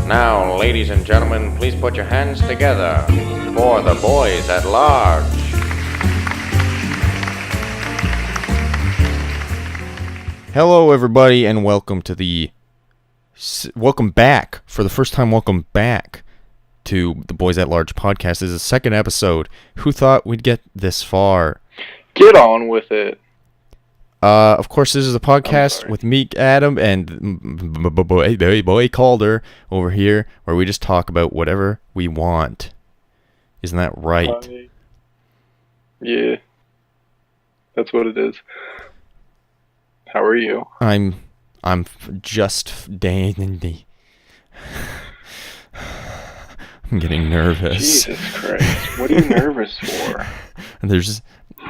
Now, ladies and gentlemen, please put your hands together for the boys at large. Hello, everybody, and welcome to welcome back, for the first time, welcome back to the Boys at Large podcast. This is the second episode. Who thought we'd get this far? Get on with it. Of course, this is a podcast with me, Adam, and boy Calder over here, where we just talk about whatever we want. Isn't that right? Yeah, that's what it is. How are you? I'm just dandy. I'm getting nervous. Jesus Christ! What are you nervous for? There's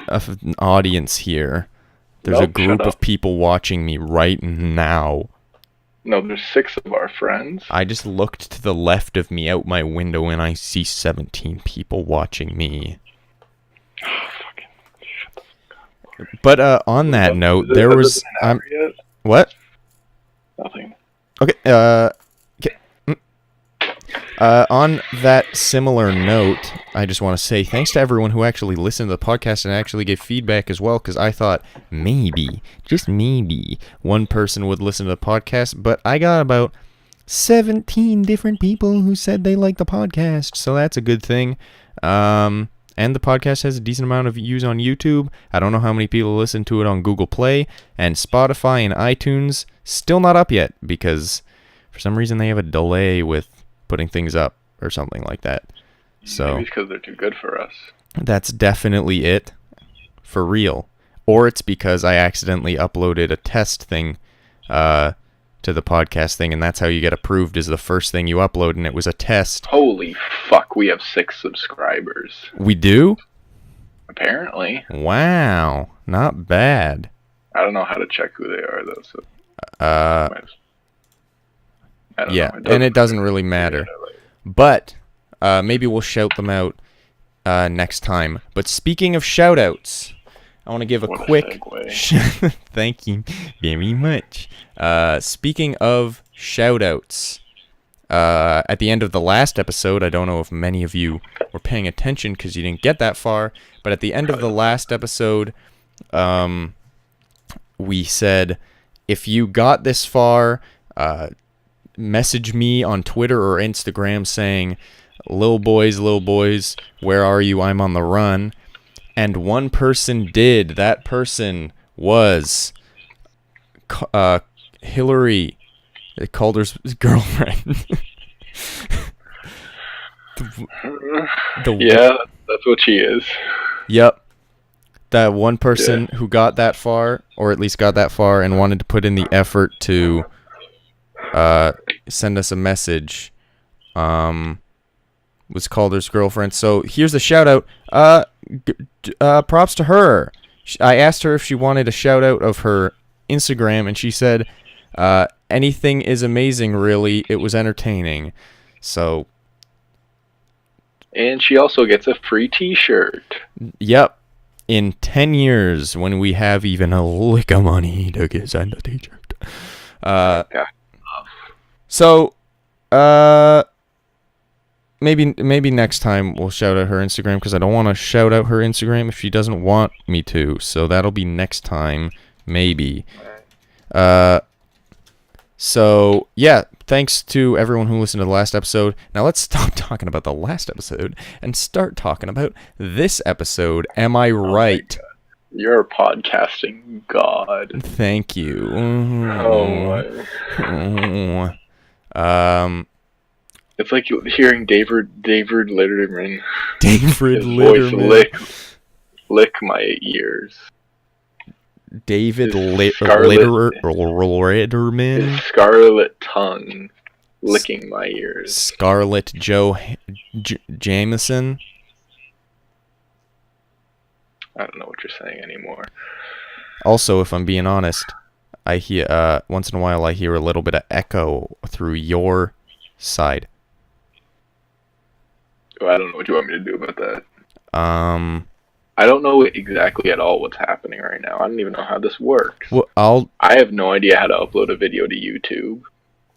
an audience here. There's a group of people watching me right now. No, there's 6 of our friends. I just looked to the left of me out my window and I see 17 people watching me. But on that note, there was what? Nothing. Okay. On that similar note, I just want to say thanks to everyone who actually listened to the podcast and actually gave feedback as well, because I thought maybe, just maybe, one person would listen to the podcast, but I got about 17 different people who said they liked the podcast, so that's a good thing. And the podcast has a decent amount of views on YouTube. I don't know how many people listen to it on Google Play, and Spotify and iTunes, still not up yet, because for some reason they have a delay with putting things up or something like that. So maybe it's because they're too good for us. That's definitely it, for real. Or it's because I accidentally uploaded a test thing to the podcast thing, and that's how you get approved, is the first thing you upload, and it was a test. Holy fuck, we have 6 subscribers. We do? Apparently. Wow, not bad. I don't know how to check who they are, though. So I don't know. And it doesn't really matter. But maybe we'll shout them out next time. But speaking of shout-outs, I want to give a quick... Thank you very much. Speaking of shout-outs, at the end of the last episode, I don't know if many of you were paying attention because you didn't get that far, but at the end of the last episode, we said, if you got this far... message me on Twitter or Instagram saying, Lil boys, where are you? I'm on the run. And one person did. That person was Hillary, Calder's girlfriend. Yeah, that's what she is. Yep. That one person who got that far, or at least got that far, and wanted to put in the effort to send us a message, was Calder's girlfriend. So here's a shout out. Props to her. I asked her if she wanted a shout out of her Instagram, and she said, anything is amazing, really. It was entertaining. So. And she also gets a free t-shirt. Yep. In 10 years, when we have even a lick of money to get send a t-shirt. So, maybe next time we'll shout out her Instagram, because I don't want to shout out her Instagram if she doesn't want me to. So that'll be next time, maybe. So yeah, thanks to everyone who listened to the last episode. Now let's stop talking about the last episode and start talking about this episode. Am I right? You're a podcasting god. Thank you. Oh my. It's like hearing David Letterman. David his Letterman. Voice lick my ears. David Letterman. His scarlet tongue licking my ears. Scarlett Jameson. I don't know what you're saying anymore. Also, if I'm being honest, I hear once in a while I hear a little bit of echo through your side. Well, I don't know what you want me to do about that. I don't know exactly at all what's happening right now. I don't even know how this works. Well, I have no idea how to upload a video to YouTube.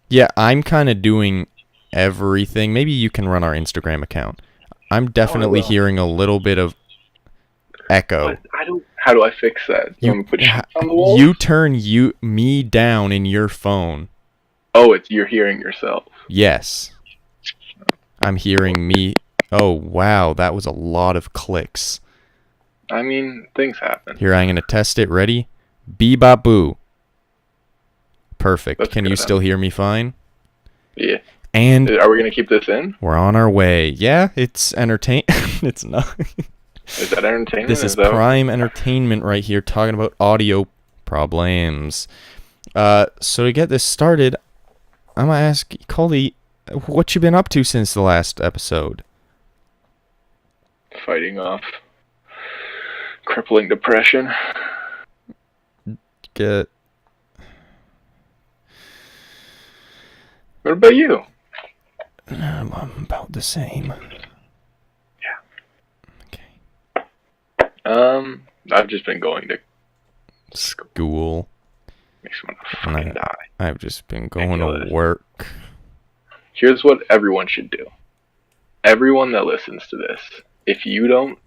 Yeah, I'm kind of doing everything. Maybe you can run our Instagram account. I'm definitely hearing a little bit of echo. How do I fix that? You put sheets on the walls? You turn me down in your phone. Oh, you're hearing yourself. Yes. I'm hearing me. Oh, wow. That was a lot of clicks. I mean, things happen. Here, I'm going to test it. Ready? Bee-bop-boo. Perfect. Can you still hear me fine? Yeah. And are we going to keep this in? We're on our way. Yeah, it's entertain. It's not. Is that entertainment? This is prime entertainment right here, talking about audio problems. So to get this started, I'm going to ask Caldy, what you been up to since the last episode? Fighting off crippling depression. What about you? I'm about the same. Yeah. Okay. I've just been going to school. Makes me want to fucking die. I've just been going to work. Here's what everyone should do. Everyone that listens to this, if you don't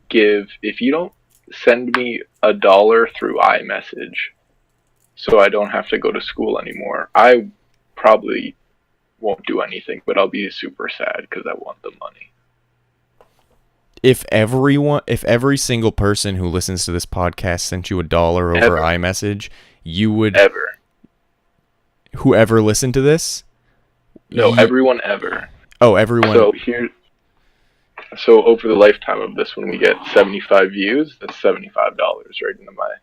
send me $1 through iMessage, so I don't have to go to school anymore, I probably won't do anything, but I'll be super sad because I want the money. If every single person who listens to this podcast sent you $1 over iMessage, you would whoever listened to this? No, everyone ever. Oh, everyone. So over the lifetime of this, when we get 75 views, that's $75 right into my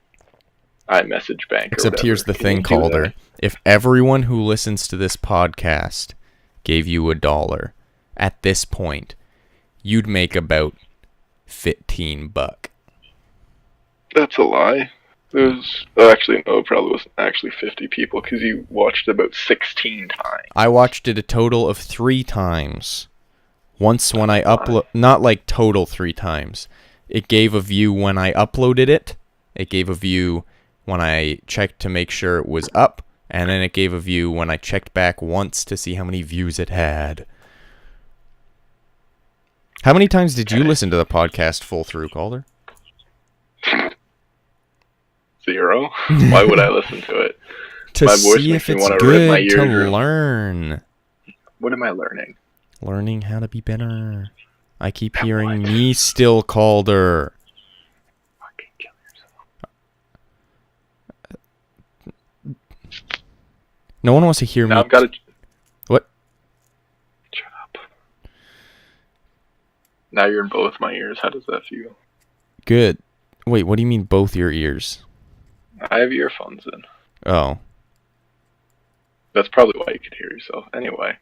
iMessage bank. Except here's the thing, Calder. If everyone who listens to this podcast gave you $1 at this point, you'd make about $15. That's a lie. Actually, no, it probably wasn't actually 50 people because you watched it about 16 times. I watched it a total of 3 times. Once when I upload, not like total 3 times. It gave a view when I uploaded it. It gave a view when I checked to make sure it was up. And then it gave a view when I checked back once to see how many views it had. How many times did you listen to the podcast full through, Calder? 0. Why would I listen to it? To my voice see if it's good to learn. What am I learning? Learning how to be better. I keep hearing me still, Calder. Fucking kill yourself. No one wants to hear me. What? Shut up. Now you're in both my ears. How does that feel? Good. Wait, what do you mean both your ears? I have earphones in. Oh. That's probably why you could hear yourself. Anyway.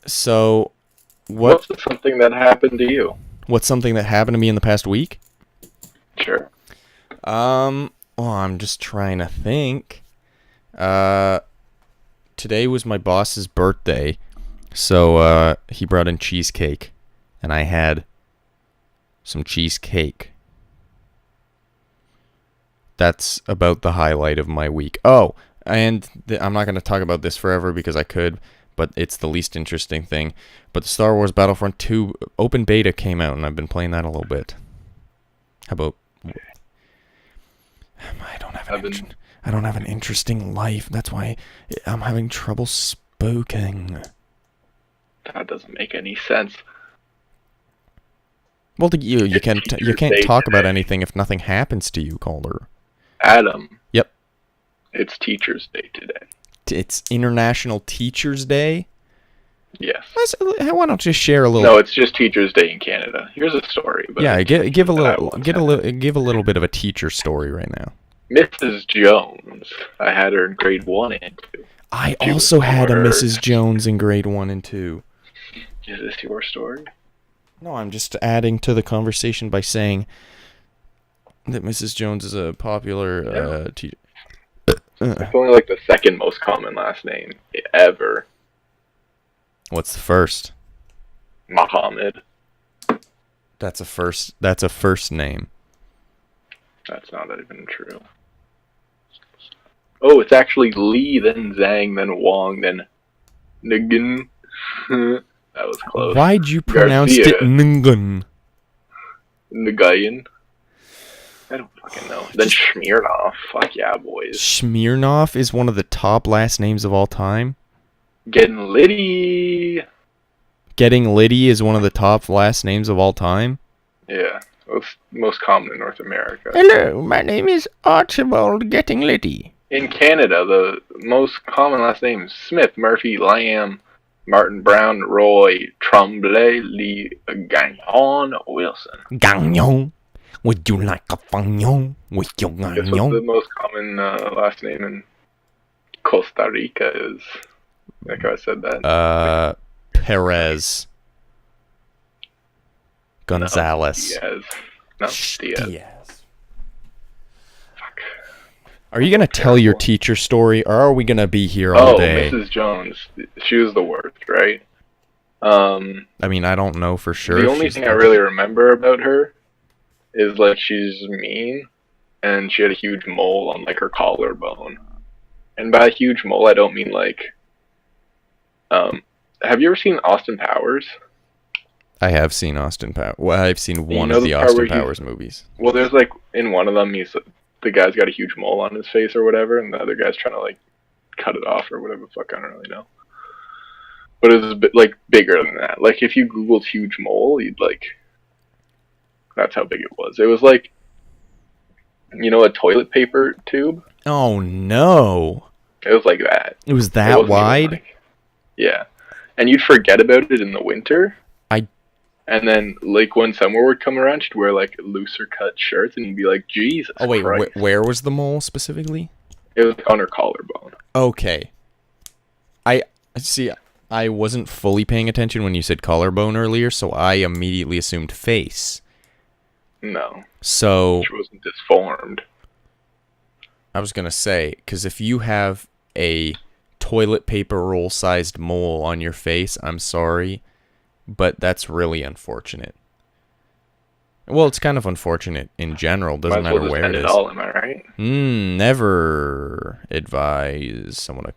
So, what's something that happened to you? What's something that happened to me in the past week? Sure. Well, I'm just trying to think. Today was my boss's birthday, so he brought in cheesecake, and I had some cheesecake. That's about the highlight of my week. Oh, and I'm not going to talk about this forever because I could, but it's the least interesting thing. But the Star Wars Battlefront 2 open beta came out, and I've been playing that a little bit. How about... I don't have an interesting life. That's why I'm having trouble spoken. That doesn't make any sense. Well, you can't talk about anything if nothing happens to you, Calder. Adam. Yep. It's Teacher's Day today. It's International Teacher's Day? Yes. Why don't you share a little? No, it's just Teacher's Day in Canada. Here's a story. But yeah, give a little bit of a teacher story right now. Mrs. Jones. I had her in grade 1 and 2. I also had a Mrs. Jones in grade 1 and 2. Is this your story? No, I'm just adding to the conversation by saying that Mrs. Jones is a popular teacher. It's only like the second most common last name ever. What's the first? Muhammad. That's a first name. That's not even true. Oh, it's actually Lee, then Zhang, then Wong, then Nguyen. That was close. Why'd you pronounce Garcia. it Ngun? Nguyen. I don't fucking know. Then Smirnoff. Fuck yeah, boys. Smirnoff is one of the top last names of all time. Getting litty. Getting Liddy is one of the top last names of all time. Yeah, most common in North America. Hello, my name is Archibald Getting Liddy. In Canada, the most common last names: Smith, Murphy, Lamb, Martin Brown, Roy, Tremblay, Lee, Gagnon, Wilson. Gagnon. Would you like a fagnon with your Guess what the gagnon? most common last name in Costa Rica is? Like I said that. Perez. Gonzalez. Diaz. No, Diaz. Fuck. Are you gonna tell your teacher story, or are we gonna be here all day? Mrs. Jones. She was the worst, right? I mean, I don't know for sure. The only thing I really remember about her is like she's mean, and she had a huge mole on like her collarbone. And by a huge mole, I don't mean like. Have you ever seen Austin Powers? I have seen Austin Powers. Well, I've seen one know of the the part Austin where Powers movies. Well, there's like in one of them, the guy's got a huge mole on his face or whatever, and the other guy's trying to like cut it off or whatever. Fuck, I don't really know. But it was a bit like bigger than that. Like if you googled huge mole, you'd like. That's how big it was. It was like, a toilet paper tube. Oh no! It was like that. It was It that wasn't even, wide. like- yeah, and you'd forget about it in the winter. And then, like, when summer would come around, she'd wear, like, looser cut shirts, and you'd be like, Jesus Oh, wait, Christ. where was the mole specifically? It was on her collarbone. Okay. I see, I wasn't fully paying attention when you said collarbone earlier, so I immediately assumed face. No. So, She wasn't disformed. I was gonna say, because if you have a toilet paper roll-sized mole on your face, I'm sorry, but that's really unfortunate. Well, it's kind of unfortunate in general. Doesn't Might as matter well just where end it it is. all, am I right? Never advise someone to...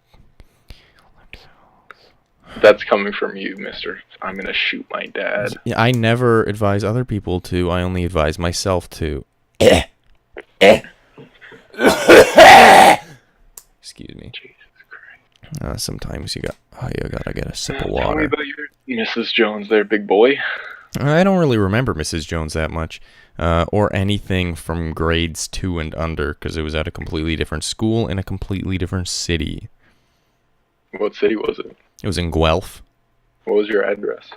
That's coming from you, mister. I'm gonna shoot my dad. Yeah, I never advise other people to. I only advise myself to. Excuse me. Jesus Christ. Sometimes you gotta get a sip of Tell me water. about your Mrs. Jones there, big boy. I don't really remember Mrs. Jones that much, or anything from grades 2 and under, because it was at a completely different school in a completely different city. What city was it? It was in Guelph. What was your address?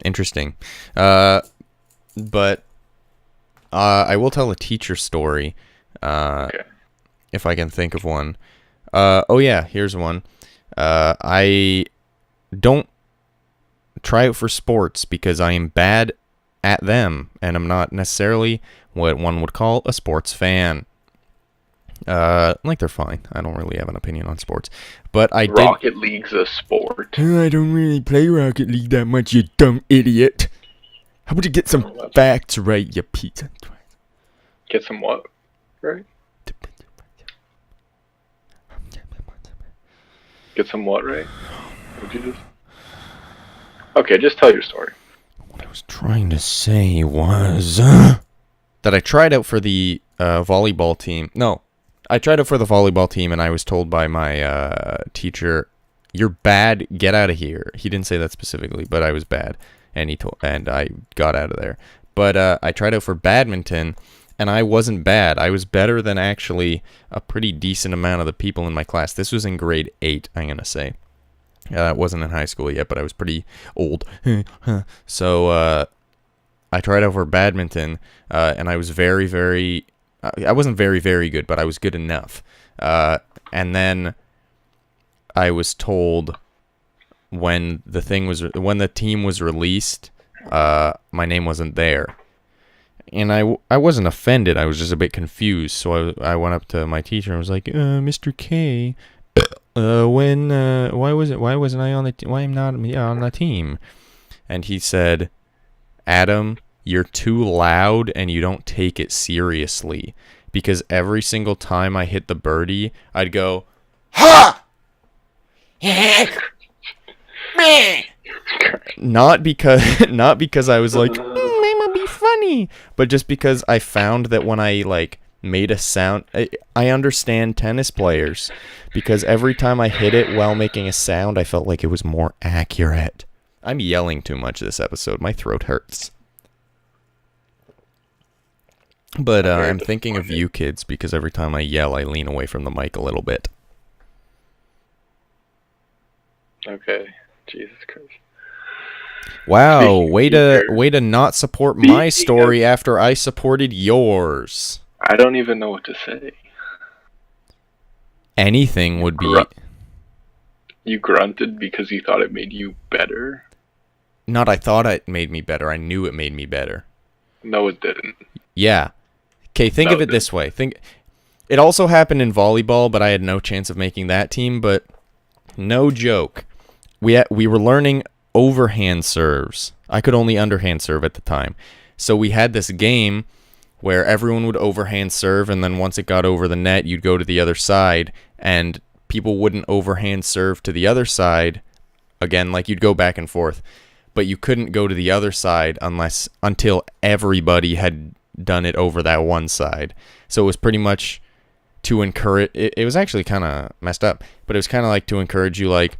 Interesting. But I will tell a teacher story, Okay. if I can think of one. Oh yeah, here's one. I don't try out for sports because I am bad at them, and I'm not necessarily what one would call a sports fan. Like they're fine. I don't really have an opinion on sports, but I did. Rocket League's a sport. I don't really play Rocket League that much, you dumb idiot. How about you get some facts right, you pizza? Get some what? Right? Get some what right? Would you just? Okay, just tell your story. What I was trying to say was that I tried out for the volleyball team. No, I tried out for the volleyball team, and I was told by my teacher, "You're bad. Get out of here." He didn't say that specifically, but I was bad, and and I got out of there. But I tried out for badminton, and I wasn't bad. I was better than actually a pretty decent amount of the people in my class. This was in grade 8, I'm gonna say. It wasn't in high school yet, but I was pretty old. So I tried out for badminton, and I was very, very... I wasn't very, very good, but I was good enough. And then I was told when the team was released, my name wasn't there. And I wasn't offended. I was just a bit confused. So I went up to my teacher and was like, Mr. K... why wasn't I on the why am not on the team? And he said, Adam, you're too loud and you don't take it seriously. Because every single time I hit the birdie, I'd go, ha! Not because I was like, it might be funny, but just because I found that when I like made a sound, I understand tennis players, because every time I hit it while making a sound, I felt like it was more accurate. I'm yelling too much this episode. My throat hurts. But I'm thinking of you kids, because every time I yell, I lean away from the mic a little bit. Okay. Jesus Christ. Wow, way to not support my story after I supported yours. I don't even know what to say. Anything would be... You grunted because you thought it made you better? Not I thought it made me better. I knew it made me better. No, it didn't. Yeah. Okay, think of it this way. It also happened in volleyball, but I had no chance of making that team. But no joke, we were learning overhand serves. I could only underhand serve at the time. So we had this game where everyone would overhand serve, and then once it got over the net, you'd go to the other side, and people wouldn't overhand serve to the other side. Again, like you'd go back and forth, but you couldn't go to the other side until everybody had done it over that one side. So it was pretty much to encourage... It was actually kind of messed up, but it was kind of like to encourage you, like,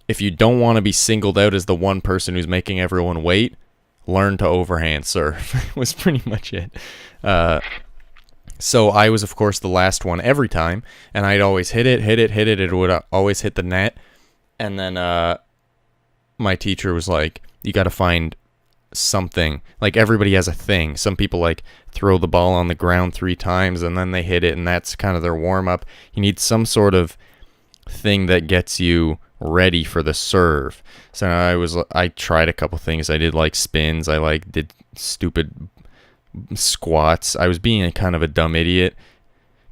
if you don't want to be singled out as the one person who's making everyone wait, learn to overhand serve. Was pretty much it. So I was, of course, the last one every time, and I'd always hit it. It would always hit the net. And then my teacher was like, you got to find something. Like, everybody has a thing. Some people, like, throw the ball on the ground 3 times, and then they hit it, and that's kind of their warm-up. You need some sort of thing that gets you ready for the serve. So I tried a couple things. I did like spins. I did stupid squats. I was being kind of a dumb idiot,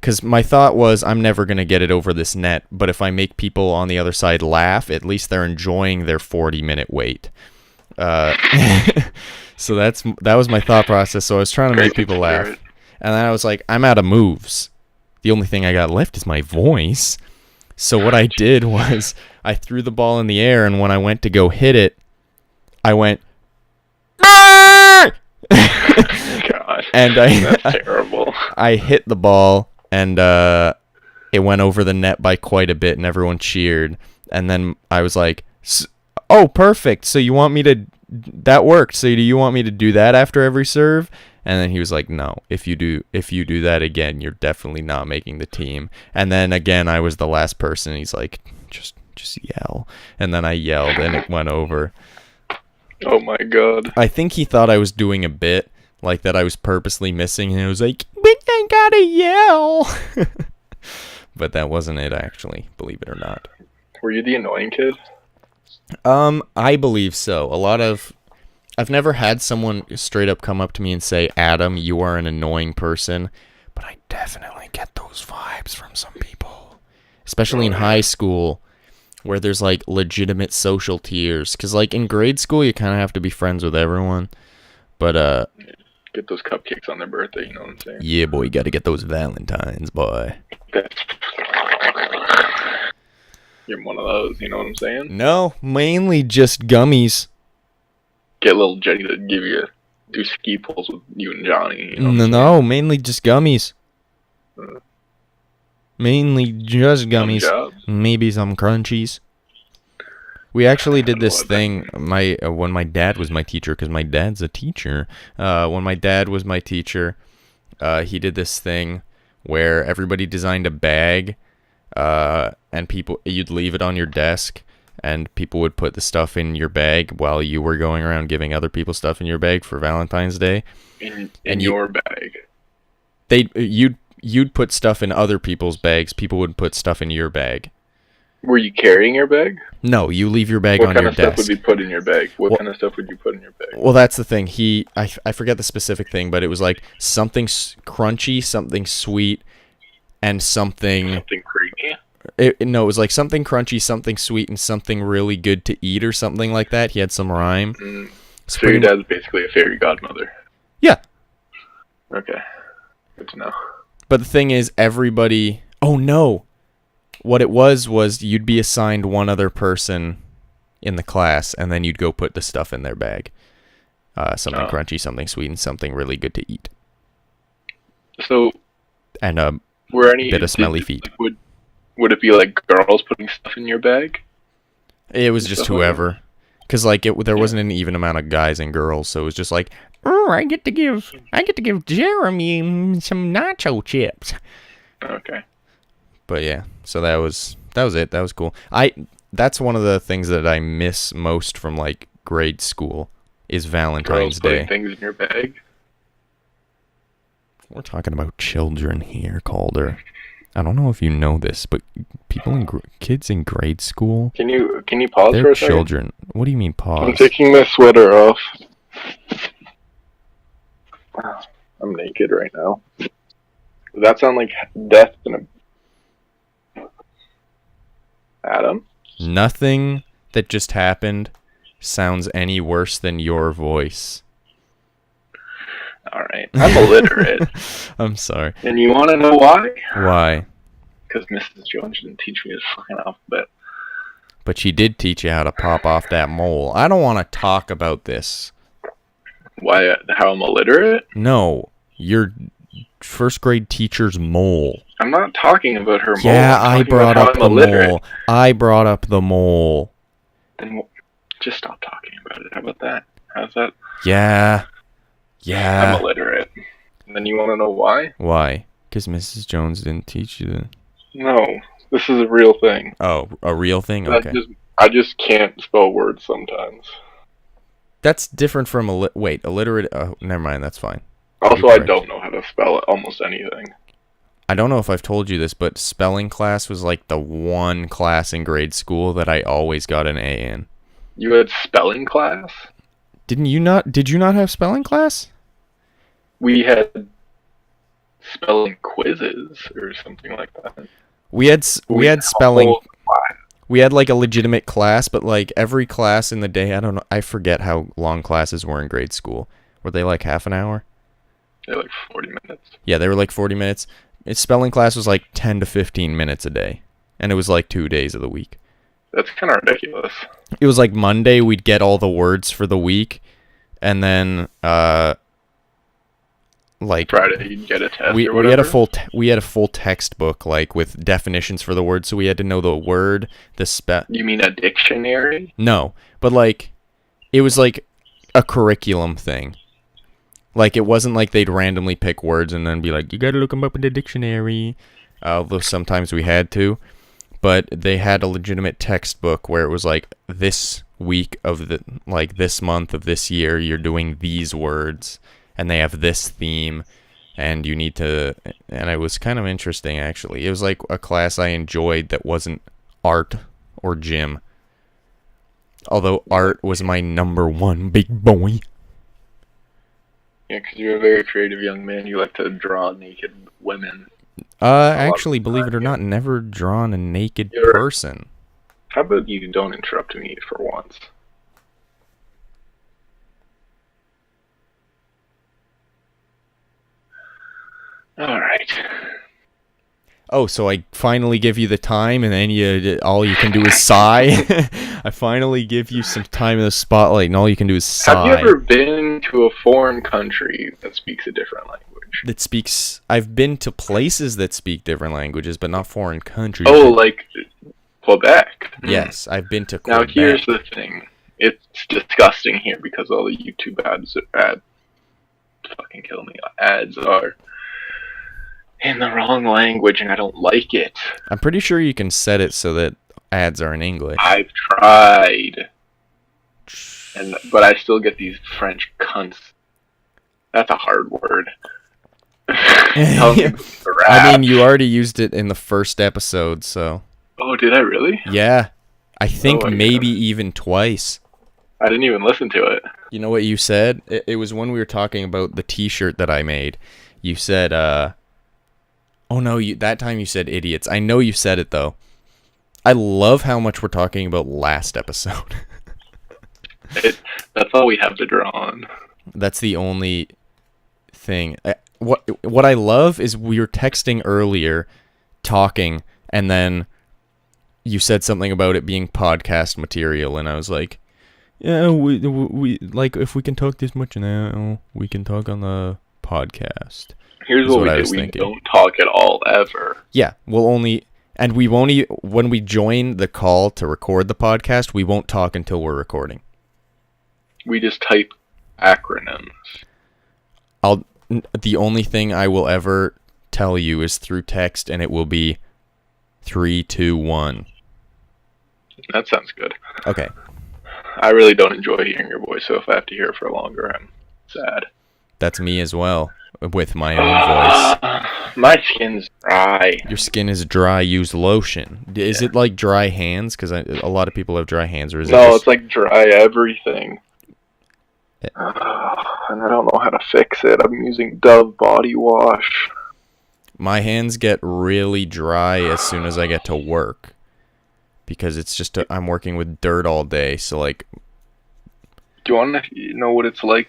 because my thought was, I'm never going to get it over this net, but if I make people on the other side laugh, at least they're enjoying their 40-minute wait. So that was my thought process. So I was trying to make people laugh, and then I was like, I'm out of moves. The only thing I got left is my voice. So what I did was I threw the ball in the air, and when I went to go hit it, I went, gosh, and that's terrible. I hit the ball, and it went over the net by quite a bit, and everyone cheered. And then I was like, oh, perfect. So you want me to... That worked. So do you want me to do that after every serve? And then he was like, no, if you do that again, you're definitely not making the team. And then again, I was the last person. He's like, just yell. And then I yelled, and it went over. Oh my God. I think he thought I was doing a bit, like that I was purposely missing, and it was like, but I gotta yell. But that wasn't it, actually, believe it or not. Were you the annoying kid? I believe so. I've never had someone straight up come up to me and say, Adam, you are an annoying person, but I definitely get those vibes from some people, especially in high school, where there's like legitimate social tiers. Because like in grade school, you kind of have to be friends with everyone, but get those cupcakes on their birthday, you know what I'm saying? Yeah, boy, you got to get those Valentines, boy. You're one of those, you know what I'm saying? No, mainly just gummies. Get little Jenny to do ski pulls with you and Johnny. You know No, mainly just gummies. Mainly just gummies. Maybe some crunchies. We actually did this thing. When my dad was my teacher, because my dad's a teacher. When my dad was my teacher, he did this thing where everybody designed a bag, and you'd leave it on your desk. And people would put the stuff in your bag while you were going around giving other people stuff in your bag for Valentine's Day. In your bag. You'd put stuff in other people's bags. People would put stuff in your bag. Were you carrying your bag? No, you leave your bag on your desk. What kind of stuff would be put in your bag? What kind of stuff would you put in your bag? Well, that's the thing. I forget the specific thing, but it was like something crunchy, something sweet, and something creamy. It was like something crunchy, something sweet, and something really good to eat, or something like that. He had some rhyme. So your dad's basically a fairy godmother. Okay. Good to know. But the thing is, everybody... Oh, no! What it was you'd be assigned one other person in the class, and then you'd go put the stuff in their bag. Something crunchy, something sweet, and something really good to eat. So... And a bit of smelly feet. Would it be like girls putting stuff in your bag? It was just whoever. Because there wasn't an even amount of guys and girls, so it was just like, oh, I get to give Jeremy some nacho chips. Okay. But yeah, so that was it. That was cool. That's one of the things that I miss most from like grade school is Valentine's Day. Putting things in your bag. We're talking about children here, Calder. I don't know if you know this, but kids in grade school. Can you pause for they're a second? children. What do you mean pause? I'm taking my sweater off. I'm naked right now. Does that sound like death in a... Adam? Nothing that just happened sounds any worse than your voice. Alright. I'm illiterate. I'm sorry. And you want to know why? Why? Because Mrs. Jones didn't teach me this fucking alphabet. But she did teach you how to pop off that mole. I don't want to talk about this. Why? How I'm illiterate? No. Your first grade teacher's mole. I'm not talking about her mole. Yeah, I brought up the mole. I brought up the mole. Then just stop talking about it. How about that? How's that? Yeah. Yeah. I'm illiterate. And then you want to know why? Why? Because Mrs. Jones didn't teach you the... No. This is a real thing. Oh, a real thing? Okay. I just can't spell words sometimes. That's different from illiterate. Never mind. That's fine. Also, I don't know how to spell almost anything. I don't know if I've told you this, but spelling class was like the one class in grade school that I always got an A in. You had spelling class? Did you not have spelling class? We had spelling quizzes or something like that. We had spelling. We had like a legitimate class, but like every class in the day, I don't know. I forget how long classes were in grade school. Were they like half an hour? They're like 40 minutes. Yeah, they were like 40 minutes. Spelling class was like 10 to 15 minutes a day, and it was like 2 days of the week. That's kind of ridiculous. It was like Monday we'd get all the words for the week, and then like Friday you'd get a test. We had a full textbook like with definitions for the words, so we had to know the word, You mean a dictionary? No, but like it was like a curriculum thing. Like it wasn't like they'd randomly pick words and then be like, you gotta look them up in the dictionary. Although sometimes we had to, but they had a legitimate textbook where it was like this week of this month of this year you're doing these words. And they have this theme, and you need to... And it was kind of interesting, actually. It was like a class I enjoyed that wasn't art or gym. Although art was my number one, big boy. Yeah, because you're a very creative young man. You like to draw naked women. Actually, believe it or not, never drawn a naked person. How about you don't interrupt me for once? Alright. Oh, so I finally give you the time, and then all you can do is sigh? I finally give you some time in the spotlight, and all you can do is sigh. Have you ever been to a foreign country that speaks a different language? I've been to places that speak different languages, but not foreign countries. Oh, like Quebec? Yes, I've been to Quebec. Now, here's the thing. It's disgusting here because all the YouTube ads fucking kill me. Ads are in the wrong language, and I don't like it. I'm pretty sure you can set it so that ads are in English. I've tried, but I still get these French cunts. That's a hard word. I mean, you already used it in the first episode, so... Oh, did I really? Yeah. I think maybe even twice. I didn't even listen to it. You know what you said? It was when we were talking about the t-shirt that I made. You said, oh no, that time you said idiots. I know you said it, though. I love how much we're talking about last episode. That's all we have to draw on. That's the only thing. what I love is we were texting earlier, talking, and then you said something about it being podcast material, and I was like, yeah, we like if we can talk this much now, we can talk on the podcast. Here's what we do. We don't talk at all, ever. Yeah, we'll only... And we won't... When we join the call to record the podcast, we won't talk until we're recording. We just type acronyms. The only thing I will ever tell you is through text, and it will be 3, 2, 1. That sounds good. Okay. I really don't enjoy hearing your voice, so if I have to hear it for longer, I'm sad. That's me as well, with my own voice. My skin's dry. Your skin is dry. Use lotion. Is it like dry hands? Because a lot of people have dry hands, or is it just... it's like dry everything. And I don't know how to fix it. I'm using Dove body wash. My hands get really dry as soon as I get to work. Because it's just, I'm working with dirt all day, so like... Do you want to know what it's like?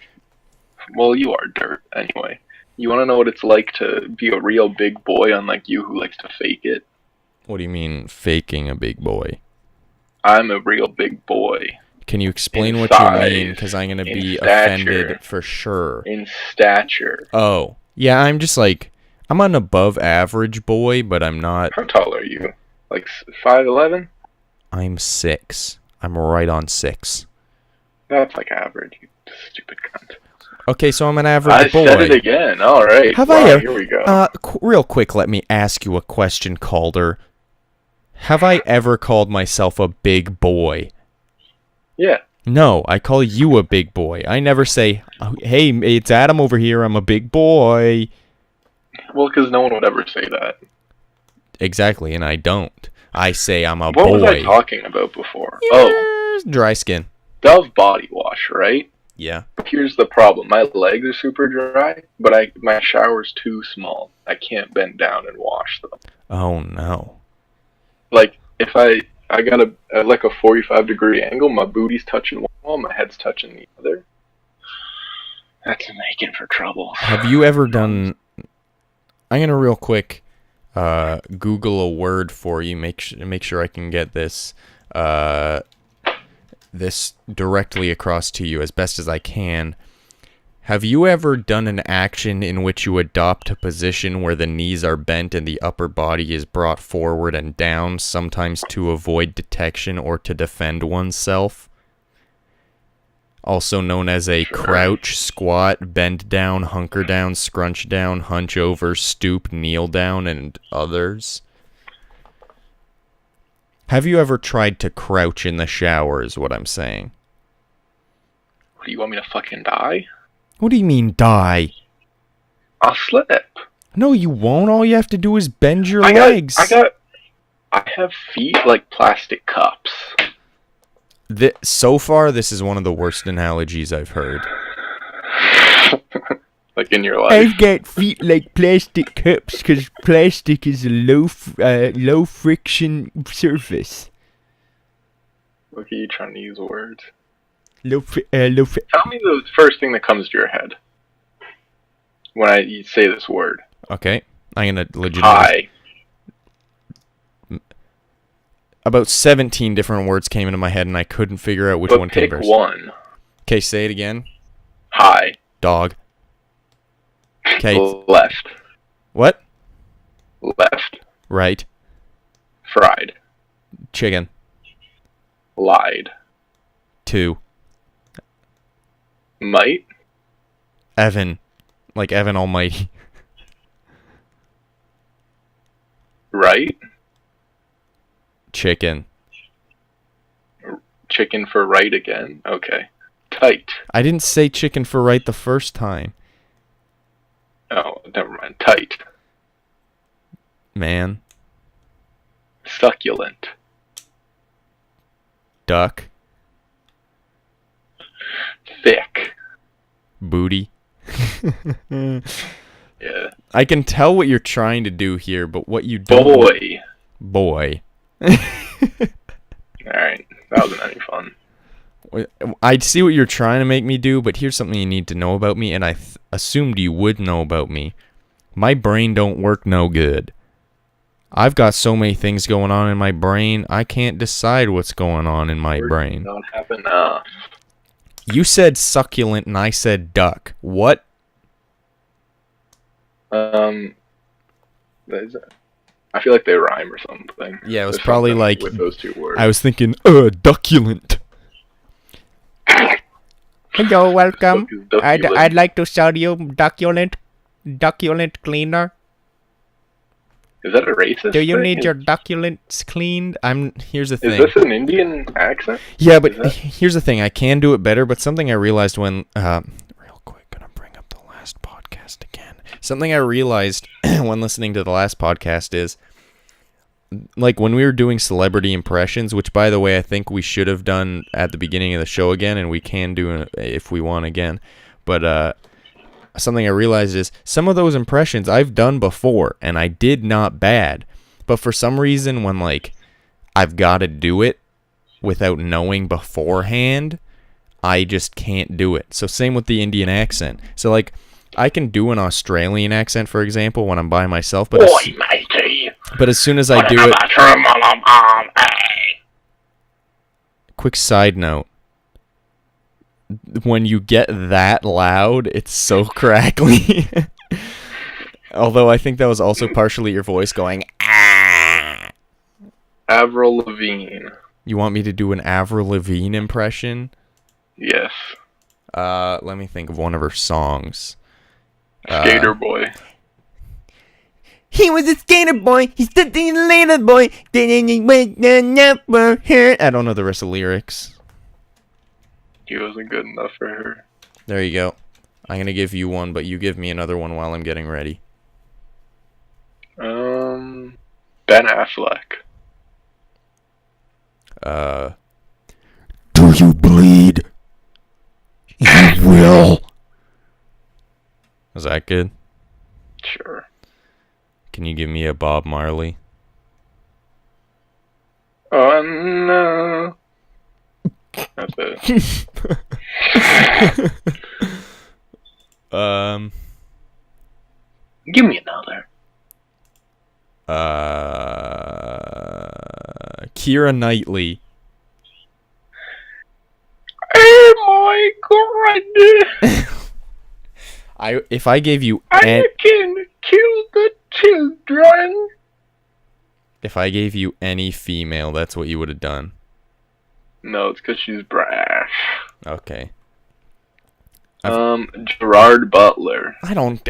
Well, you are dirt, anyway. You want to know what it's like to be a real big boy, unlike you who likes to fake it? What do you mean, faking a big boy? I'm a real big boy. Can you explain what you mean? Because I'm going to be offended for sure. In stature. Oh. Yeah, I'm just like... I'm an above average boy, but I'm not... How tall are you? Like 5'11"? I'm 6. I'm right on 6. That's like average, you stupid cunt. Okay, so I'm an average boy. I said it again. All right. Here we go. Real quick, let me ask you a question, Calder. Have I ever called myself a big boy? Yeah. No, I call you a big boy. I never say, hey, it's Adam over here, I'm a big boy. Well, because no one would ever say that. Exactly, and I don't. I say I'm a boy. What was I talking about before? Dry skin. Dove body wash, right? Yeah. Here's the problem. My legs are super dry, but my shower's too small. I can't bend down and wash them. Oh, no. Like, if I got a 45-degree angle, my booty's touching one wall, my head's touching the other. That's making for trouble. Have you ever done... I'm going to real quick Google a word for you, make sure I can get this this directly across to you as best as I can. Have you ever done an action in which you adopt a position where the knees are bent and the upper body is brought forward and down, sometimes to avoid detection or to defend oneself? Also known as a crouch, squat, bend down, hunker down, scrunch down, hunch over, stoop, kneel down, and others. Have you ever tried to crouch in the shower is what I'm saying. What, do you want me to fucking die? What do you mean, die? I'll slip. No, you won't. All you have to do is bend your legs. I have feet like plastic cups. So far, this is one of the worst analogies I've heard. Like in your life. I've got feet like plastic cups because plastic is a low friction surface. Look at you trying to use words. Tell me the first thing that comes to your head when you say this word. Okay, I'm gonna legitimately. Hi. About 17 different words came into my head, and I couldn't figure out which one came first. Pick one. Okay, say it again. Hi. Dog. Okay. Left. What? Left. Right. Fried. Chicken. Lied. 2. Might. Evan. Like Evan Almighty. Right. Chicken. Chicken for right again. Okay. Tight. I didn't say chicken for right the first time. Oh, never mind. Tight. Man. Succulent. Duck. Thick. Booty. Yeah. I can tell what you're trying to do here, but what you don't... Boy. Boy. Alright. That wasn't any fun. I see what you're trying to make me do, but here's something you need to know about me, and I assumed you would know about me. My brain don't work no good. I've got so many things going on in my brain, I can't decide what's going on in my brain. Don't have enough. You said succulent, and I said duck. What? I feel like they rhyme or something. Yeah, it was There's probably something like... with those two words. I was thinking, ducculent. Hello, welcome. I'd like to sell you ducculent cleaner. Is that a racist Do you thing? need your ducculents cleaned? Here's the thing. Is this an Indian accent? Yeah, but here's the thing. I can do it better, but something I realized when... real quick, gonna bring up the last podcast again. Something I realized when listening to the last podcast is, like, when we were doing celebrity impressions, which, by the way, I think we should have done at the beginning of the show again, and we can do it if we want again. But something I realized is some of those impressions I've done before, and I did not bad. But for some reason, when, like, I've got to do it without knowing beforehand, I just can't do it. So same with the Indian accent. So, like, I can do an Australian accent, for example, when I'm by myself, but as soon as I do it... Quick side note. When you get that loud, it's so crackly. Although I think that was also partially your voice going, ah. Avril Lavigne. You want me to do an Avril Lavigne impression? Yes. Let me think of one of her songs. Skater Boy. He was a skater boy. He's the later boy. I don't know the rest of the lyrics. He wasn't good enough for her. There you go. I'm going to give you one, but you give me another one while I'm getting ready. Ben Affleck. Do you bleed? You will. Was that good? Sure. Can you give me a Bob Marley? Oh, no. That's it. Give me another. Keira Knightley. Oh my god! If I gave you I can kill the children. If I gave you any female, that's what you would have done. No, it's because she's brash. Okay. Gerard Butler.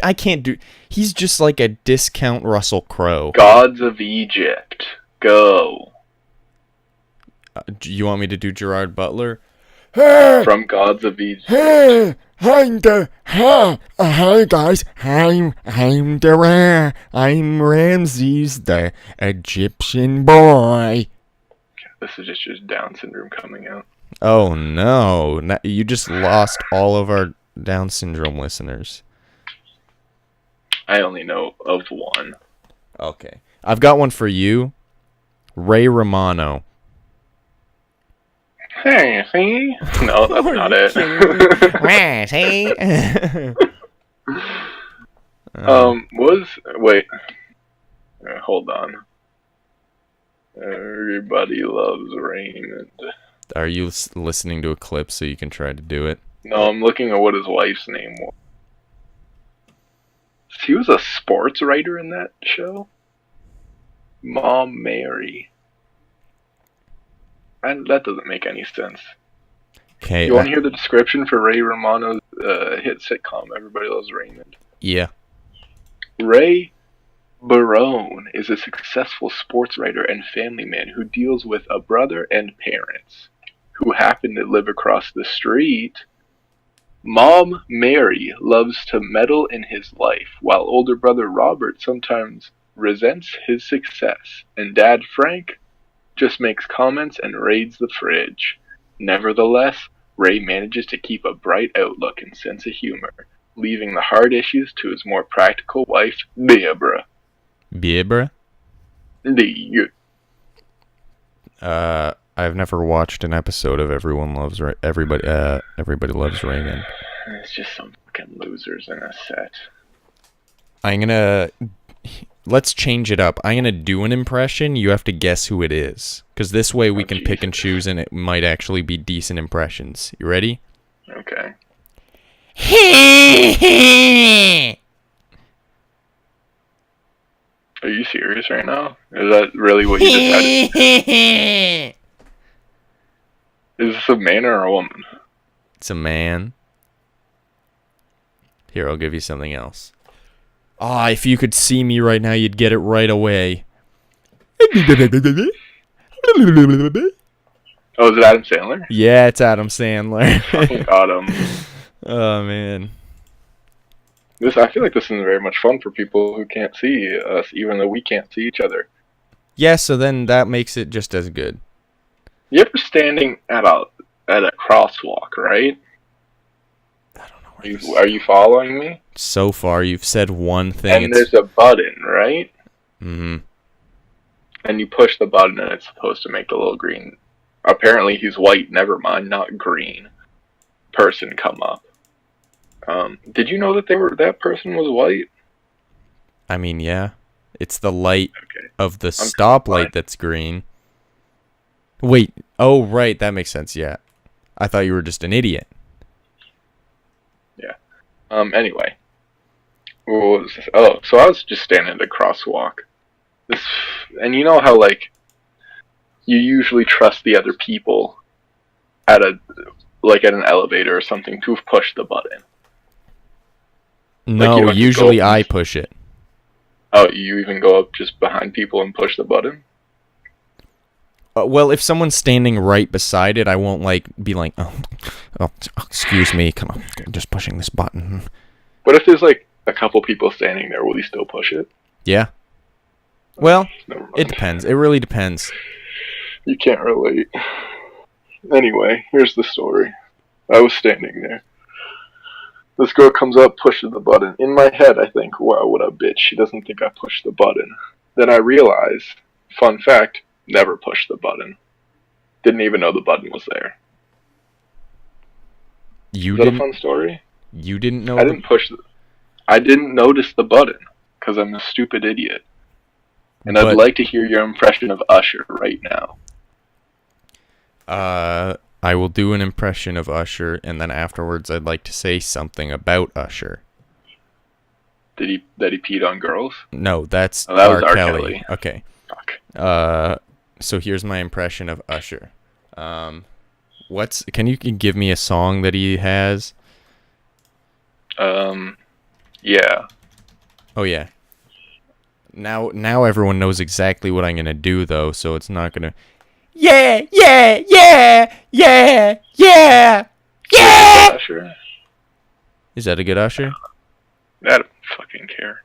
I can't do... He's just like a discount Russell Crowe. Gods of Egypt. Go. You want me to do Gerard Butler? From Gods of Egypt. Hi guys, I'm Ramses, the Egyptian boy. This is just Down syndrome coming out. Oh no, you just lost all of our Down syndrome listeners. I only know of one. Okay. I've got one for you. Ray Romano. Hey, see? No, that's not it. Wait. Hold on. Everybody loves Raymond. Are you listening to a clip so you can try to do it? No, I'm looking at what his wife's name was. He was a sports writer in that show? Mom Mary. And that doesn't make any sense. Okay. You want to hear the description for Ray Romano's hit sitcom, Everybody Loves Raymond? Yeah. Ray Barone is a successful sports writer and family man who deals with a brother and parents who happen to live across the street. Mom Mary loves to meddle in his life, while older brother Robert sometimes resents his success, and Dad Frank just makes comments and raids the fridge. Nevertheless, Ray manages to keep a bright outlook and sense of humor, leaving the hard issues to his more practical wife, Deborah. Deborah? I I've never watched an episode of Everybody Loves Raymond. It's just some fucking losers in a set. Let's change it up. I'm gonna do an impression. You have to guess who it is, because this way we can pick and choose, and it might actually be decent impressions. You ready? Okay. Are you serious right now? Is that really what you decided? Is this a man or a woman? It's a man. Here, I'll give you something else. Ah, if you could see me right now, you'd get it right away. Oh, is it Adam Sandler? Yeah, it's Adam Sandler. Adam. Oh, man. I feel like this is very much fun for people who can't see us, even though we can't see each other. Yeah, so then that makes it just as good. You ever standing at a crosswalk, right? I don't know. Are you following me? So far, you've said one thing. And there's a button, right? Mm-hmm. And you push the button, and it's supposed to make the little green. Apparently, he's white. Never mind, not green. Person come up. Did you know that that person was white? I mean, yeah. It's the light of the stoplight that's green. Wait. Oh, right. That makes sense. Yeah. I thought you were just an idiot. Yeah. Anyway. What was this? Oh, so I was just standing at a crosswalk. And you know how, like, you usually trust the other people at an elevator or something to have pushed the button. No, like usually I push it. Oh, you even go up just behind people and push the button? Well, if someone's standing right beside it, I won't be like, oh, excuse me, come on, I'm just pushing this button. But if there's like a couple people standing there, will you still push it? Yeah. Well, it depends. It really depends. You can't relate. Anyway, here's the story. I was standing there. This girl comes up, pushes the button. In my head, I think, wow, what a bitch. She doesn't think I pushed the button. Then I realize, fun fact, never pushed the button. Didn't even know the button was there. Is that a fun story? You didn't know? I didn't notice the button, because I'm a stupid idiot. And I'd like to hear your impression of Usher right now. I will do an impression of Usher, and then afterwards I'd like to say something about Usher. That he peed on girls? No, that was R. Kelly. Okay. Fuck. So here's my impression of Usher. Can you give me a song that he has? Yeah. Oh yeah. Now everyone knows exactly what I'm gonna do though, so it's not gonna. Yeah. Usher? Is that a good Usher? I don't fucking care.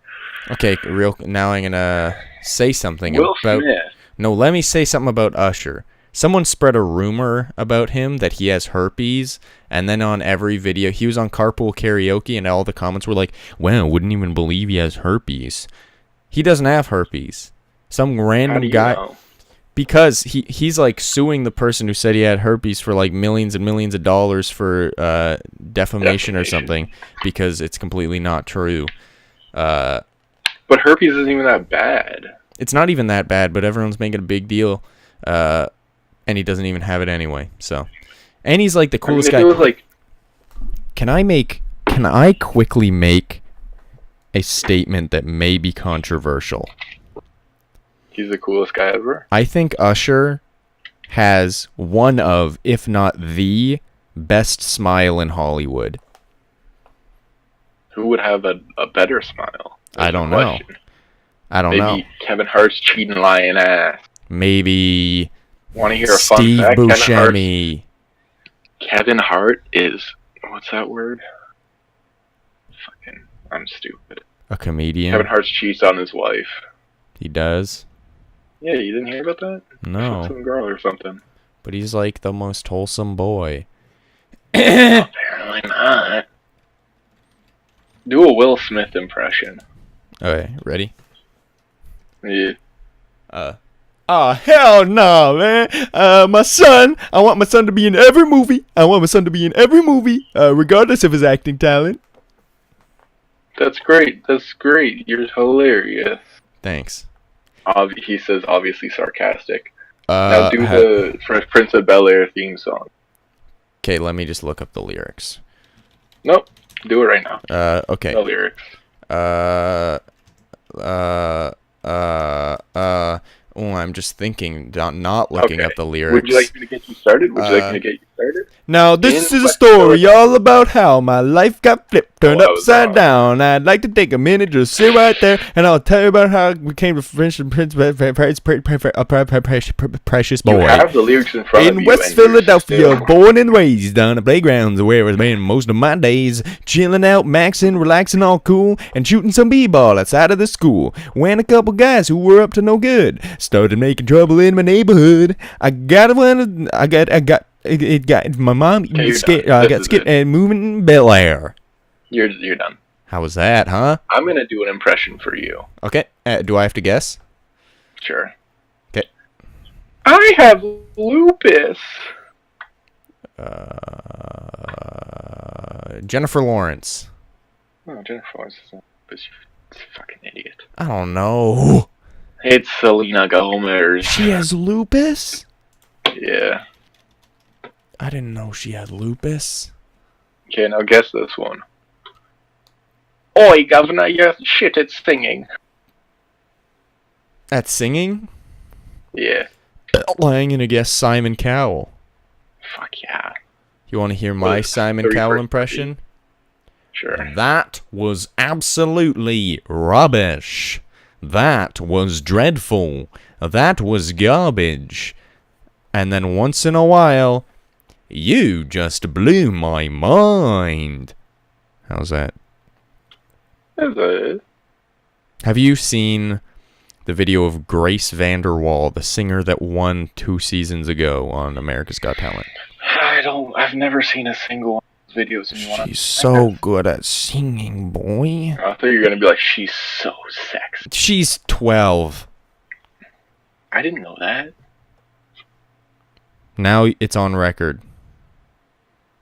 Okay, now I'm gonna say something Will about. Smith. No, let me say something about Usher. Someone spread a rumor about him that he has herpes, and then on every video, he was on Carpool Karaoke, and all the comments were like, "Wow, wouldn't even believe he has herpes." He doesn't have herpes. Some random guy. Know? Because he's like suing the person who said he had herpes for like millions and millions of dollars for defamation or something, because it's completely not true. But herpes isn't even that bad. It's not even that bad, but everyone's making a big deal, and he doesn't even have it anyway. So, and he's like the coolest guy. It was like, Can I quickly make a statement that may be controversial? he's the coolest guy ever. I think Usher has one of, if not the, best smile in Hollywood. Who would have a better smile? I don't know. Maybe Kevin Hart's cheating lying ass. Maybe Want to hear a Steve fun fact? Buscemi. Kevin Hart is, what's that word? Fucking, I'm stupid. A comedian. Kevin Hart cheats on his wife. He does. Yeah, you didn't hear about that? No. Some girl or something. But he's like the most wholesome boy. Apparently not. Do a Will Smith impression. Okay, ready? Yeah. Oh, hell no, man. My son, I want my son to be in every movie. Regardless of his acting talent. That's great. That's great. You're hilarious. Thanks. He says obviously sarcastic. Now do the Fresh Prince of Bel-Air theme song. Okay, let me just look up the lyrics. Nope. Do it right now. Okay. No lyrics. Oh, I'm just thinking, not looking up the lyrics. Would you like me to get you started? Now, this is a story all about how my life got flipped, turned upside down. I'd like to take a minute to sit right there, and I'll tell you about how I became a French prince, precious boy. You have the lyrics in front of you. In West Philadelphia, born and raised on the playgrounds where I spent most of my days, chilling out, maxing, relaxing, all cool, and shooting some b-ball outside of the school. When a couple guys who were up to no good started making trouble in my neighborhood. My mom got skipped and moving in Bel-Air. You're done. How was that, huh? I'm gonna do an impression for you. Okay. Do I have to guess? Sure. Okay. I have lupus. Jennifer Lawrence. Oh, Jennifer Lawrence is lupus. You fucking idiot. I don't know. It's Selena Gomez. She has lupus? Yeah. I didn't know she had lupus. Okay, now guess this one. Oi, governor, you're shit at singing. At singing? Yeah. I'm gonna guess Simon Cowell. Fuck yeah. You want to hear my Simon Cowell impression? Sure. That was absolutely rubbish. That was dreadful. That was garbage. And then once in a while, you just blew my mind. How's that? Have you seen the video of Grace VanderWaal, the singer that won 2 seasons ago on America's Got Talent? I've never seen a single one of those videos in one. She's so good at singing, boy. I thought you were gonna be like, she's so sexy. She's 12. I didn't know that. Now it's on record.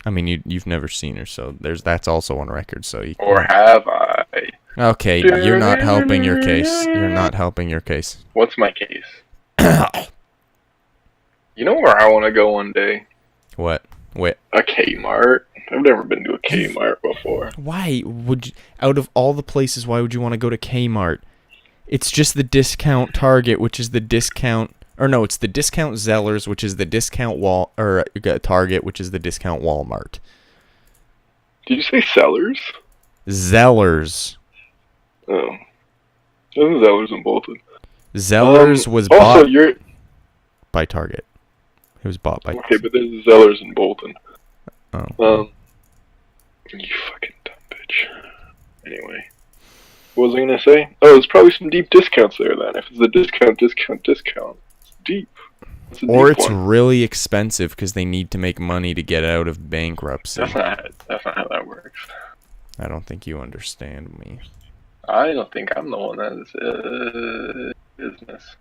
I mean, you've never seen her, so that's also on record. So you or have I? Okay, you're not helping your case. You're not helping your case. What's my case? You know where I want to go one day? What? Wait. A Kmart. I've never been to a Kmart before. Why would you, out of all the places, why would you want to go to Kmart? It's just the discount Target, which is the discount, or no, it's the discount Zellers, which is the discount Target, which is the discount Walmart. Did you say Sellers? Zellers. Oh. There's Zellers in Bolton. Zellers was also, bought by Target. It was bought by... Okay, but there's Zellers in Bolton. Oh. You fucking dumb bitch. Anyway. What was I gonna say? Oh, there's probably some deep discounts there then. If it's a discount, it's deep. Or it's really expensive because they need to make money to get out of bankruptcy. That's not how that works. I don't think you understand me. I don't think I'm the one that's business.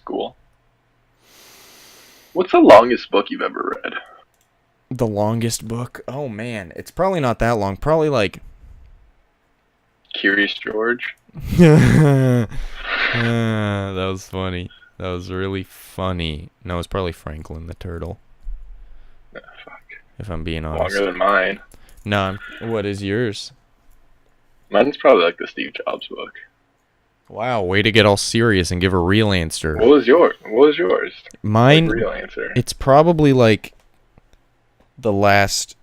Cool. What's the longest book you've ever read? The longest book? Oh man, it's probably not that long. Probably like... Curious George? That was funny. That was really funny. No, it's probably Franklin the Turtle. Oh, fuck. If I'm being honest. Longer than mine. No, what is yours? Mine's probably like the Steve Jobs book. Wow, way to get all serious and give a real answer. What was yours? Mine, like real answer. It's probably like the last...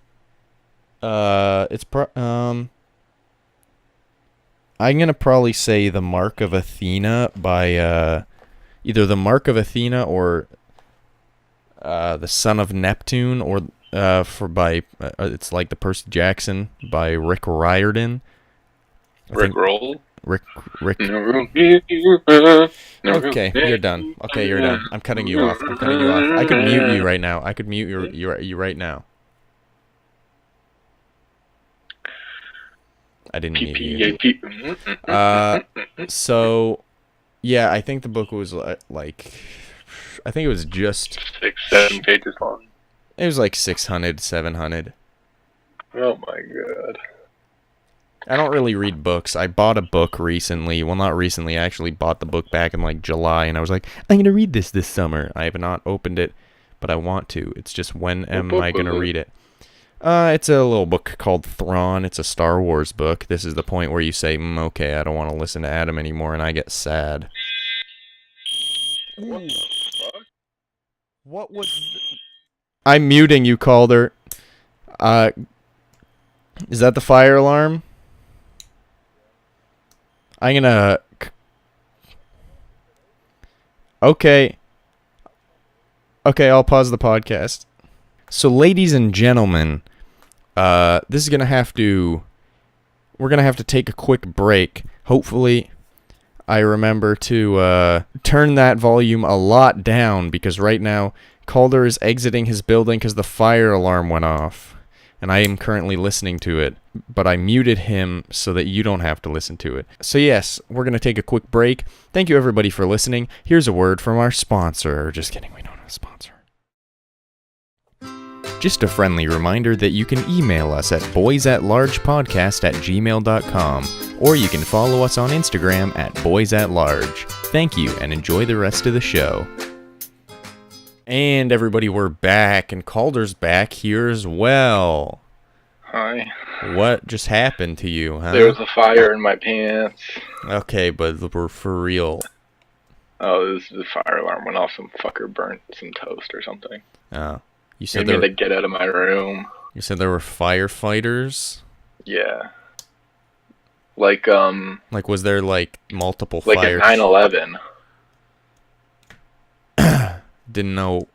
I'm gonna probably say The Mark of Athena by either The Mark of Athena or The Son of Neptune, or it's like the Percy Jackson by Rick Riordan. Rick Roll. Rick. Okay, you're done. Okay, you're done. I'm cutting you off. I could mute you right now. I could mute you right now. I didn't mute you. So Yeah, I think the book was like, I think it was just 6-7 pages long. It was like 600, 700. Oh my god. I don't really read books. I bought a book recently. Well, not recently. I actually bought the book back in like July, and I was like, I'm gonna read this summer. I have not opened it, but I want to. It's just when am I gonna read it? It's a little book called Thrawn. It's a Star Wars book. This is the point where you say, okay, I don't want to listen to Adam anymore, and I get sad. What the fuck? What was... I'm muting you, Calder. Is that the fire alarm? I'm gonna... Okay. Okay, I'll pause the podcast. So, ladies and gentlemen, this is gonna have to... We're gonna have to take a quick break. Hopefully, I remember to turn that volume a lot down, because right now, Calder is exiting his building because the fire alarm went off. And I am currently listening to it, but I muted him so that you don't have to listen to it. So yes, we're going to take a quick break. Thank you everybody for listening. Here's a word from our sponsor. Just kidding, we don't have a sponsor. Just a friendly reminder that you can email us at boysatlargepodcast@gmail.com, or you can follow us on Instagram at boysatlarge. Thank you, and enjoy the rest of the show. And everybody, we're back, and Calder's back here as well. Hi. What just happened to you, huh? There was a fire in my pants. Okay, but we're for real. Oh, the fire alarm went off. Some fucker burnt some toast or something. Oh. You said Made me to get out of my room. You said there were firefighters? Yeah. Like, was there, like, multiple like fires? at 9/11. Didn't know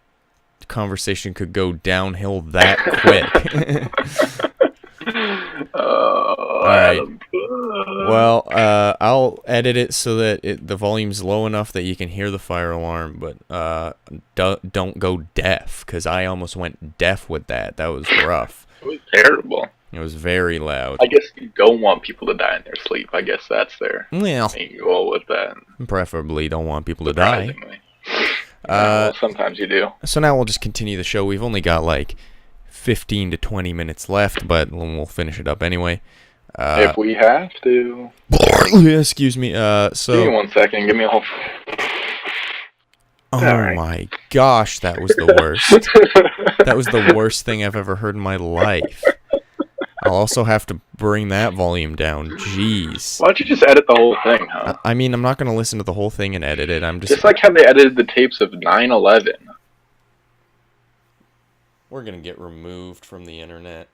the conversation could go downhill that quick. All right. Well, I'll edit it so that the volume's low enough that you can hear the fire alarm, but don't go deaf, because I almost went deaf with that. That was rough. It was terrible. It was very loud. I guess you don't want people to die in their sleep. I guess that's their Well, main goal with that. Preferably don't want people to die. Surprisingly. Well, sometimes you do. So now we'll just continue the show. We've only got like 15 to 20 minutes left, but we'll finish it up anyway. If we have to. Excuse me. Give me 1 second. Give me a whole... Oh Sorry. my gosh, that was the worst. That was the worst thing I've ever heard in my life. I'll also have to bring that volume down. Jeez. Why don't you just edit the whole thing, huh? I mean, I'm not going to listen to the whole thing and edit it. I'm just like how they edited the tapes of 9/11. We're going to get removed from the internet.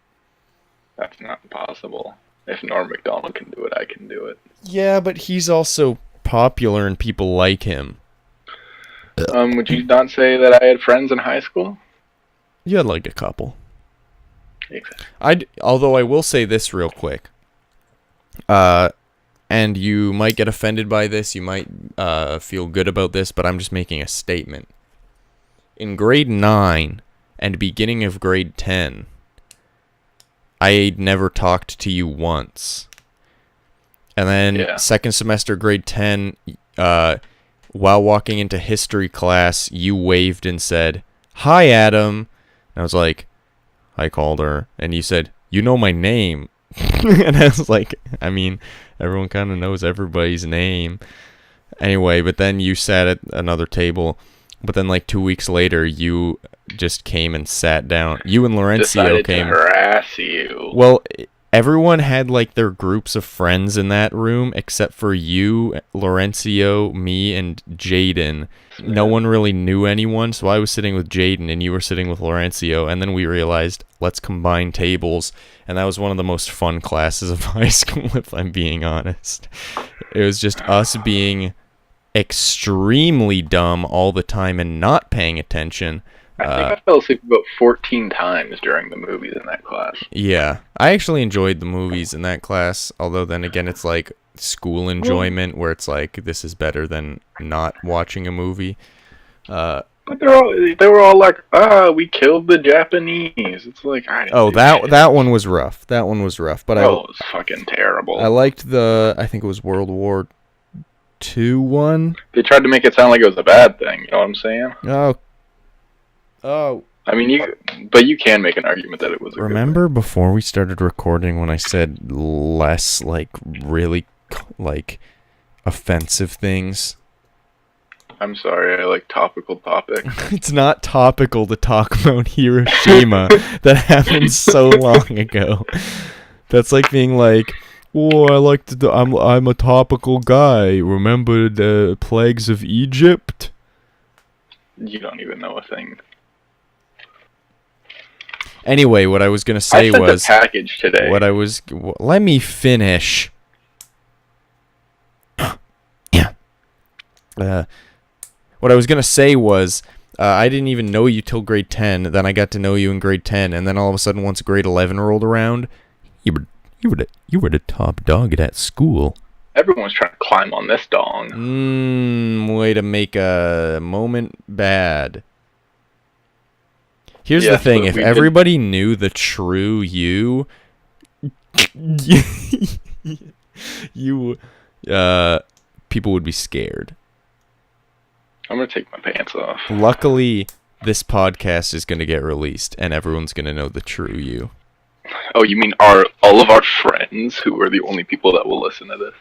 That's not possible. If Norm Macdonald can do it, I can do it. Yeah, but he's also popular and people like him. Would you not say that I had friends in high school? You had like a couple. Exactly. Although I will say this real quick. And you might get offended by this, you might feel good about this, but I'm just making a statement. In grade 9 and beginning of grade 10, I never talked to you once. And then second semester grade 10, while walking into history class, you waved and said, "Hi, Adam." And I was like, "Hi, Calder." And you said, "You know my name." And I was like, I mean, everyone kind of knows everybody's name. Anyway, but then you sat at another table. But then like 2 weeks later, you just came and sat down. You and Laurencio came. To harass you. Well, everyone had like their groups of friends in that room except for you, Laurencio, me, and Jaden. No one really knew anyone, so I was sitting with Jaden and you were sitting with Laurencio, and then we realized, let's combine tables, and that was one of the most fun classes of high school, if I'm being honest. It was just us being extremely dumb all the time and not paying attention. I think I fell asleep about 14 times during the movies in that class. Yeah, I actually enjoyed the movies in that class, although then again it's like school enjoyment where it's like this is better than not watching a movie. But they were all like, we killed the Japanese. It's like, I didn't that one was rough. That one was rough, but it was fucking terrible. I liked I think it was World War 2-1. They tried to make it sound like it was a bad thing. You know what I'm saying? Oh. I mean, you can make an argument that it was. Remember before we started recording when I said less like really like offensive things? I'm sorry, I like topical topics. It's not topical to talk about Hiroshima. That happened so long ago. That's like being like, oh, I like to. I'm a topical guy. Remember the plagues of Egypt? You don't even know a thing. Anyway, what I was gonna say I sent was a package today. Let me finish. Yeah. What I was gonna say was, I didn't even know you till grade 10. Then I got to know you in grade 10, and then all of a sudden, once grade 11 rolled around, you were the top dog at that school. Everyone's trying to climb on this dong. Way to make a moment bad. Here's the Yes, thing: but if we everybody knew the true you, people would be scared. I'm gonna take my pants off. Luckily, this podcast is going to get released, and everyone's going to know the true you. Oh, you mean all of our friends who are the only people that will listen to this?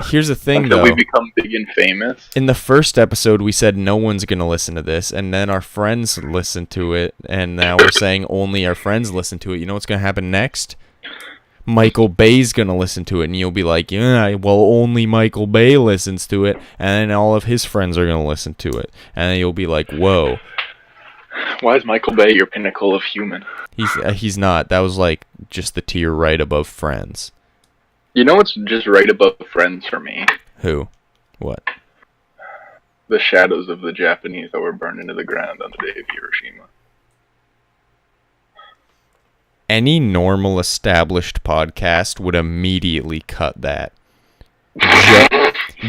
Here's the thing, Until though. we become big and famous. In the first episode, we said no one's going to listen to this, and then our friends listened to it, and now we're saying only our friends listen to it. You know what's going to happen next? Michael Bay's going to listen to it, and you'll be like, yeah, well, only Michael Bay listens to it, and then all of his friends are going to listen to it, and then you'll be like, whoa. Why is Michael Bay your pinnacle of human? He's not. That was like just the tier right above Friends. You know what's just right above Friends for me? Who? What? The shadows of the Japanese that were burned into the ground on the day of Hiroshima. Any normal established podcast would immediately cut that.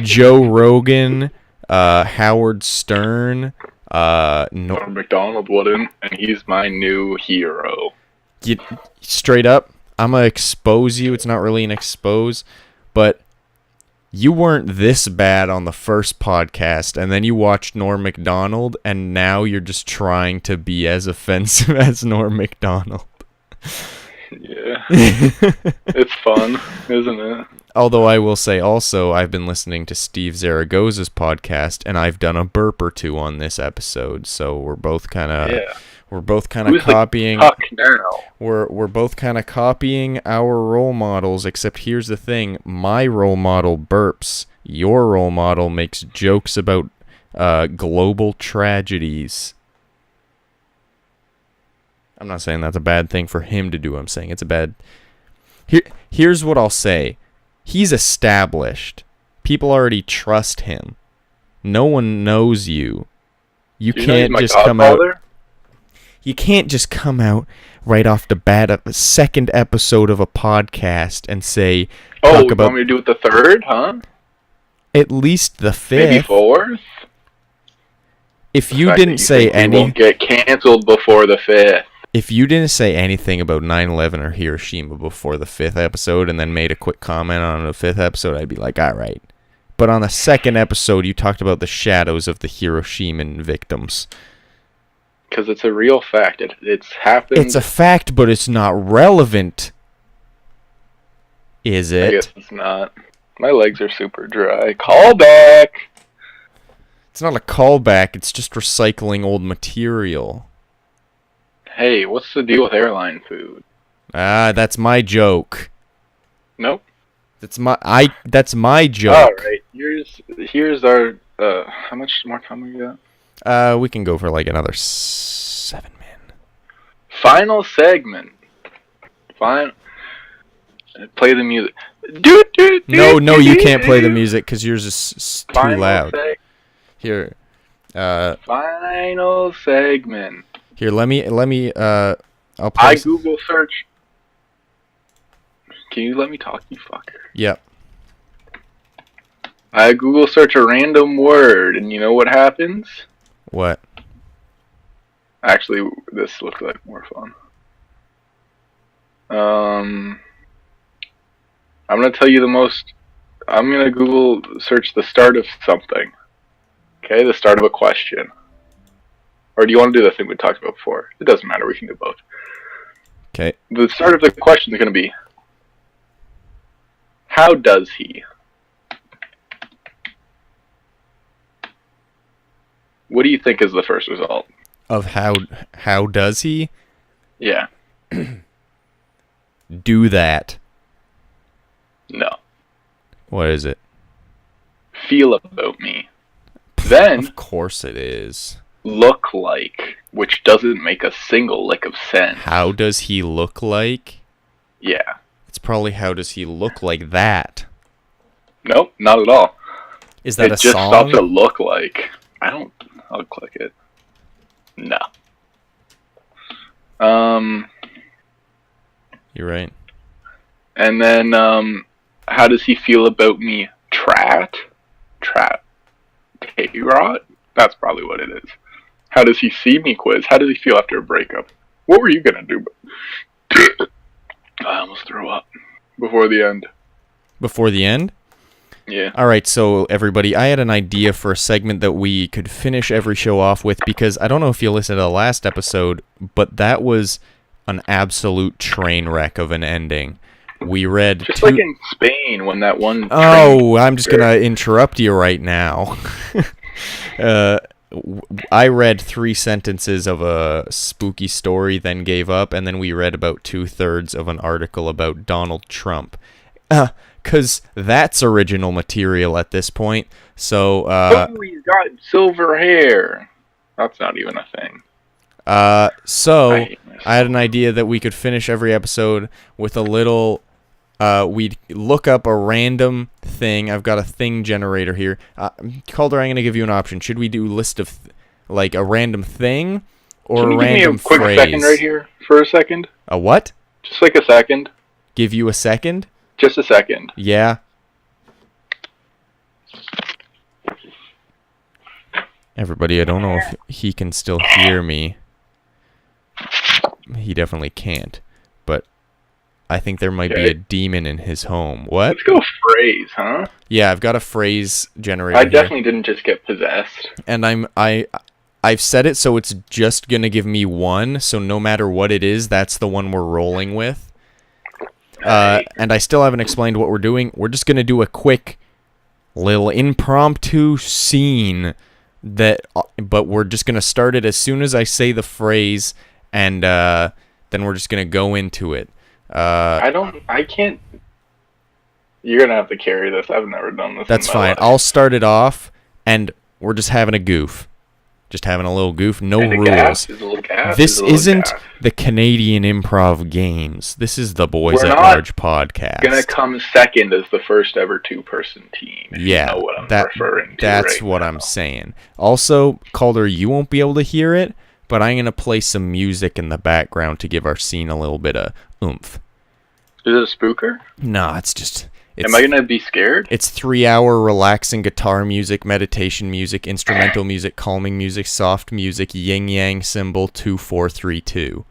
Joe Rogan, Howard Stern, Norm MacDonald wouldn't, and he's my new hero. Straight up, I'm gonna expose you. It's not really an expose, but you weren't this bad on the first podcast, and then you watched Norm MacDonald, and now you're just trying to be as offensive as Norm MacDonald. Yeah. It's fun, isn't it? Although I will say also, I've been listening to Steve Zaragoza's podcast, and I've done a burp or two on this episode, so we're both kind of copying. Who's the cuck now? We're both kind of copying our role models, except here's the thing: my role model burps. Your role model makes jokes about global tragedies. I'm not saying that's a bad thing for him to do. I'm saying it's a bad. Here's what I'll say. He's established. People already trust him. No one knows you. You can't just come out. You can't just come out right off the bat of the second episode of a podcast and say, "Oh, you want me to do it the third, huh? At least the fifth, maybe fourth." If you didn't say any, won't get canceled before the fifth. If you didn't say anything about 9/11 or Hiroshima before the fifth episode and then made a quick comment on the fifth episode, I'd be like, all right. But on the second episode, you talked about the shadows of the Hiroshiman victims. Because it's a real fact. It's happened. It's a fact, but it's not relevant. Is it? I guess it's not. My legs are super dry. Call back! It's not a callback. It's just recycling old material. Hey, what's the deal with airline food? That's my joke. Nope. That's my joke. Alright, here's our how much more time we got? We can go for like another 7 min. Final segment. Play the music. No, you can't play the music because yours is too loud. Here. Final segment. Here, let me, I'll play. I Google search. Can you let me talk, you fucker? Yep. I Google search a random word, and you know what happens? What? Actually, this looks like more fun. I'm gonna tell you the most I'm gonna Google search the start of something. Okay, the start of a question. Or do you want to do the thing we talked about before? It doesn't matter. We can do both. Okay. The start of the question is going to be, how does he? What do you think is the first result? Of how does he Yeah. do that? No. What is it? Feel about me. Then, Of course it is. look like, which doesn't make a single lick of sense. How does he look like? Yeah. It's probably how does he look like that? Nope, not at all. Is that It a just song? stops at look like. I'll click it. No. You're right. And then, how does he feel about me? Trat? K-Rot? That's probably what it is. How does he see me quiz? How does he feel after a breakup? What were you gonna do? I almost threw up. Before the end. Before the end? Yeah. Alright, so everybody, I had an idea for a segment that we could finish every show off with, because I don't know if you listened to the last episode, but that was an absolute train wreck of an ending. We read Just like in Spain when that one Oh, I'm just gonna interrupt you right now. I read 3 sentences of a spooky story, then gave up, and then we read about 2/3 of an article about Donald Trump. 'Cause that's original material at this point. So, oh, he's got silver hair. That's not even a thing. So I hate myself. I had an idea that we could finish every episode with a little. We'd look up a random thing. I've got a thing generator here. Calder, I'm going to give you an option. Should we do list of, like, a random thing or Can a you random give me a quick phrase? second right here for a second? A what? Just like a second. Give you a second? Just a second. Yeah. Everybody, I don't know if he can still hear me. He definitely can't. But I think there might be Okay. a demon in his home. What? Let's go phrase, huh? Yeah, I've got a phrase generator I here. definitely didn't just get possessed. And I've set it so it's just gonna give me one, so no matter what it is, that's the one we're rolling with. And I still haven't explained what we're doing. We're just gonna do a quick little impromptu scene but we're just gonna start it as soon as I say the phrase, and then we're just gonna go into it. I can't. You're gonna have to carry this. I've never done this. That's in my fine. life. I'll start it off, and we're just having a goof. Just having a little goof. No And a rules. gas is a little gas This is a little isn't gas. the Canadian Improv Games. This is the Boys We're at not Large podcast. Gonna come second as the first ever 2-person team. If Yeah, you know what I'm that- referring to. That's right what now. I'm saying. Also, Calder, you won't be able to hear it, but I'm going to play some music in the background to give our scene a little bit of oomph. Is it a spooker? Nah, it's just... Am I gonna be scared? It's 3-hour relaxing guitar music, meditation music, instrumental music, calming music, soft music, yin-yang symbol 2432.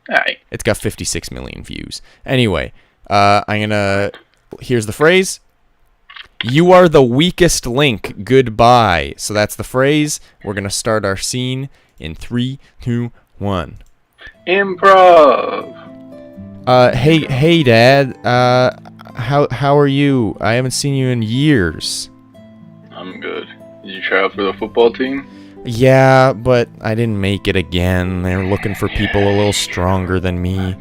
Aye. It's got 56 million views. Anyway, I'm gonna... Here's the phrase. You are the weakest link. Goodbye. So that's the phrase. We're gonna start our scene in 3, 2, 1. Improv. Hey, Dad. How are you? I haven't seen you in years. I'm good. Did you try out for the football team? Yeah, but I didn't make it again. They're looking for people a little stronger than me.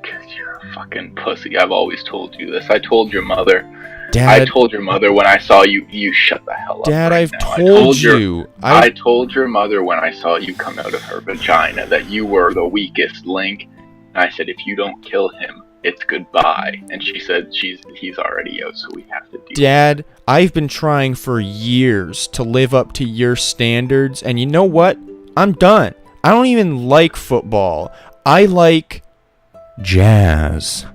Cause you're a fucking pussy. I've always told you this. I told your mother. Dad, I told your mother when I saw you. You shut the hell up. Dad, right I've now. told you. I told your mother when I saw you come out of her vagina that you were the weakest link. And I said, if you don't kill him, it's goodbye. And she said he's already out, so we have to deal. Dad, I've been trying for years to live up to your standards, and you know what? I'm done. I don't even like football. I like jazz.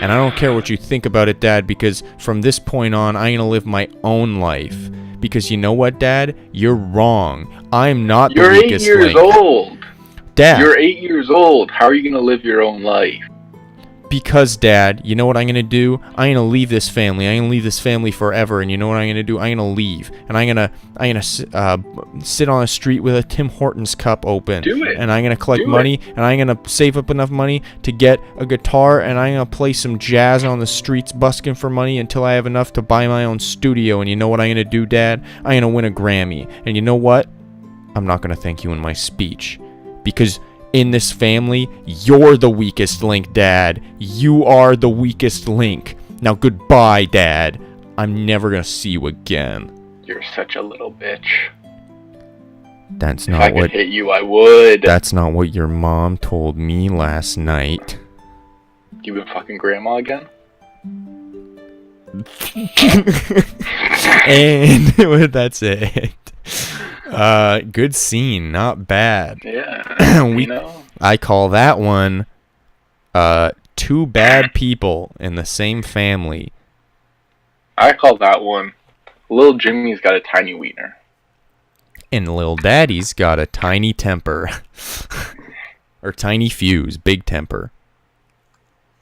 And I don't care what you think about it, Dad, because from this point on, I'm going to live my own life. Because you know what, Dad? You're wrong. I'm not You're the 8 weakest years link. old. Dad. You're 8 years old. How are you gonna live your own life? Because, Dad, you know what I'm going to do? I'm going to leave this family. I'm going to leave this family forever. And you know what I'm going to do? I'm going to leave. And I'm going to sit on a street with a Tim Hortons cup open. Do it. And I'm going to collect money. And I'm going to save up enough money to get a guitar. And I'm going to play some jazz on the streets busking for money until I have enough to buy my own studio. And you know what I'm going to do, Dad? I'm going to win a Grammy. And you know what? I'm not going to thank you in my speech. Because in this family, you're the weakest link, Dad. You are the weakest link. Now, goodbye, Dad. I'm never gonna see you again. You're such a little bitch. That's If not I what. could hit you, I would. That's not what your mom told me last night. You been fucking grandma again? And that's it. Good scene, not bad. Yeah. I call that one two bad people in the same family. I call that one Little Jimmy's got a tiny wiener. And Lil Daddy's got a tiny temper. Or tiny fuse, big temper.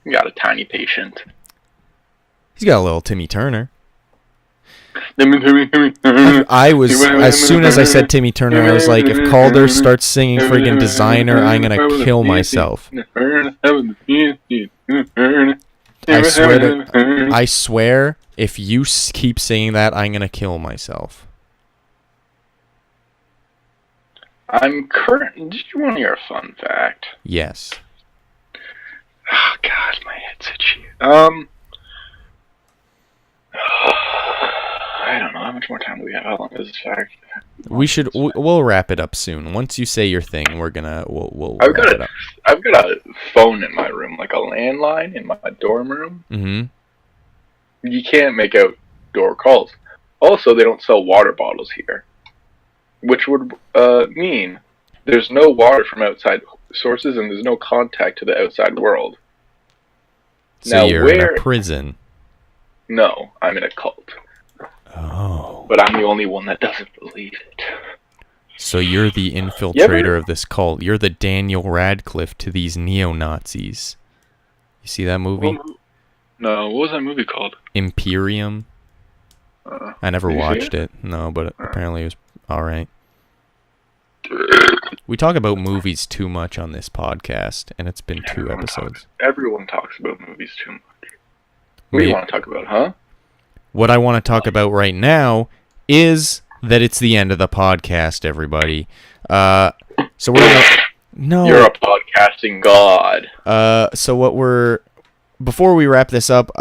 You got a tiny patient. He's got a little Timmy Turner. Timmy. I was, as soon as I said Timmy Turner, I was like, if Calder starts singing friggin' Designer, I'm gonna kill myself. I swear, if you keep singing that, I'm gonna kill myself. Did you want to hear a fun fact? Yes. Oh god, my head's itchy. I don't know. How much more time do we have? How long is this fact? We'll wrap it up soon. Once you say your thing, we'll I've wrap it up. I've got a phone in my room, like a landline in my dorm room. Mm-hmm. You can't make outdoor calls. Also, they don't sell water bottles here, which would mean there's no water from outside sources and there's no contact to the outside world. So now, you're in a prison. No, I'm in a cult. Oh. But I'm the only one that doesn't believe it. So you're the infiltrator of this cult. You're the Daniel Radcliffe to these neo-Nazis. You see that movie? No, what was that movie called? Imperium. I never watched it. No, but apparently it was alright. We talk about movies too much on this podcast, and it's been 2 episodes. Everyone talks about movies too much. What do you want to talk about, huh? What I want to talk about right now is that it's the end of the podcast, everybody. So we're gonna... No. You're a podcasting god. Before we wrap this up,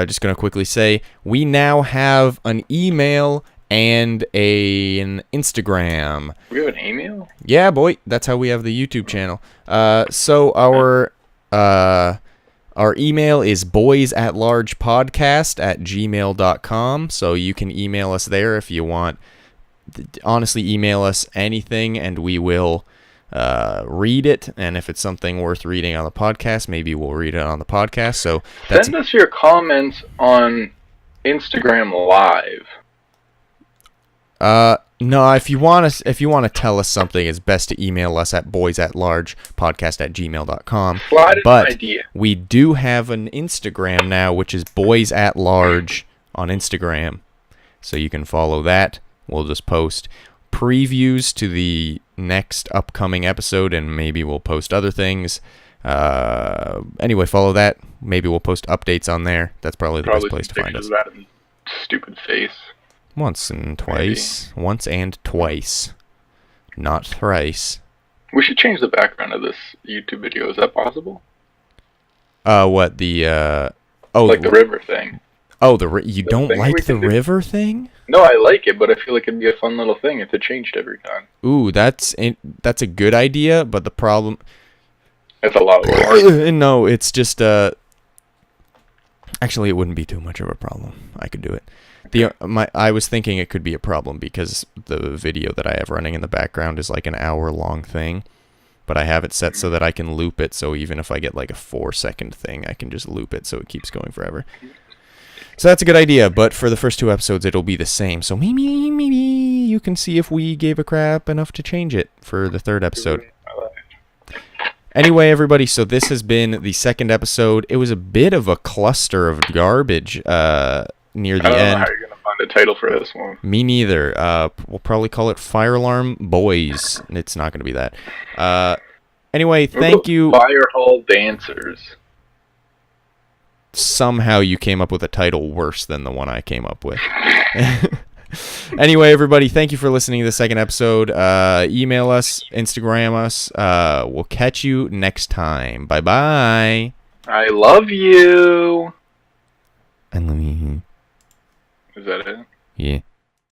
just gonna quickly say we now have an email and an Instagram. We have an email? Yeah, boy. That's how we have the YouTube channel. So our email is boysatlargepodcast@gmail.com, so you can email us there if you want. Honestly, email us anything, and we will read it. And if it's something worth reading on the podcast, maybe we'll read it on the podcast. So send us your comments on Instagram Live. No, if you want to tell us something, it's best to email us at boysatlargepodcast@gmail.com. But we do have an Instagram now, which is boysatlarge on Instagram. So you can follow that. We'll just post previews to the next upcoming episode, and maybe we'll post other things. Anyway, follow that. Maybe we'll post updates on there. That's probably the best place to find us. That stupid face. Once and twice. Maybe. Once and twice. Not thrice. We should change the background of this YouTube video. Is that possible? What? The, like the river thing. Oh, you don't like the river thing? No, I like it, but I feel like it'd be a fun little thing if it changed every time. Ooh, that's a good idea, but the problem... It's a lot of work. No, it's just, actually, it wouldn't be too much of a problem. I could do it. I was thinking it could be a problem because the video that I have running in the background is like an hour-long thing, but I have it set so that I can loop it, so even if I get like a 4-second thing, I can just loop it so it keeps going forever. So that's a good idea, but for the first 2 episodes, it'll be the same. So maybe you can see if we gave a crap enough to change it for the 3rd episode. Anyway, everybody, so this has been the second episode. It was a bit of a cluster of garbage near the I don't know end. how you're gonna find a title for this one. Me neither. We'll probably call it Fire Alarm Boys. It's not going to be that. Anyway, thank you. Fire Hall Dancers. Somehow you came up with a title worse than the one I came up with. Anyway, everybody, thank you for listening to the second episode. Email us, Instagram us. We'll catch you next time. Bye-bye. I love you. I love you. Is that it? Yeah.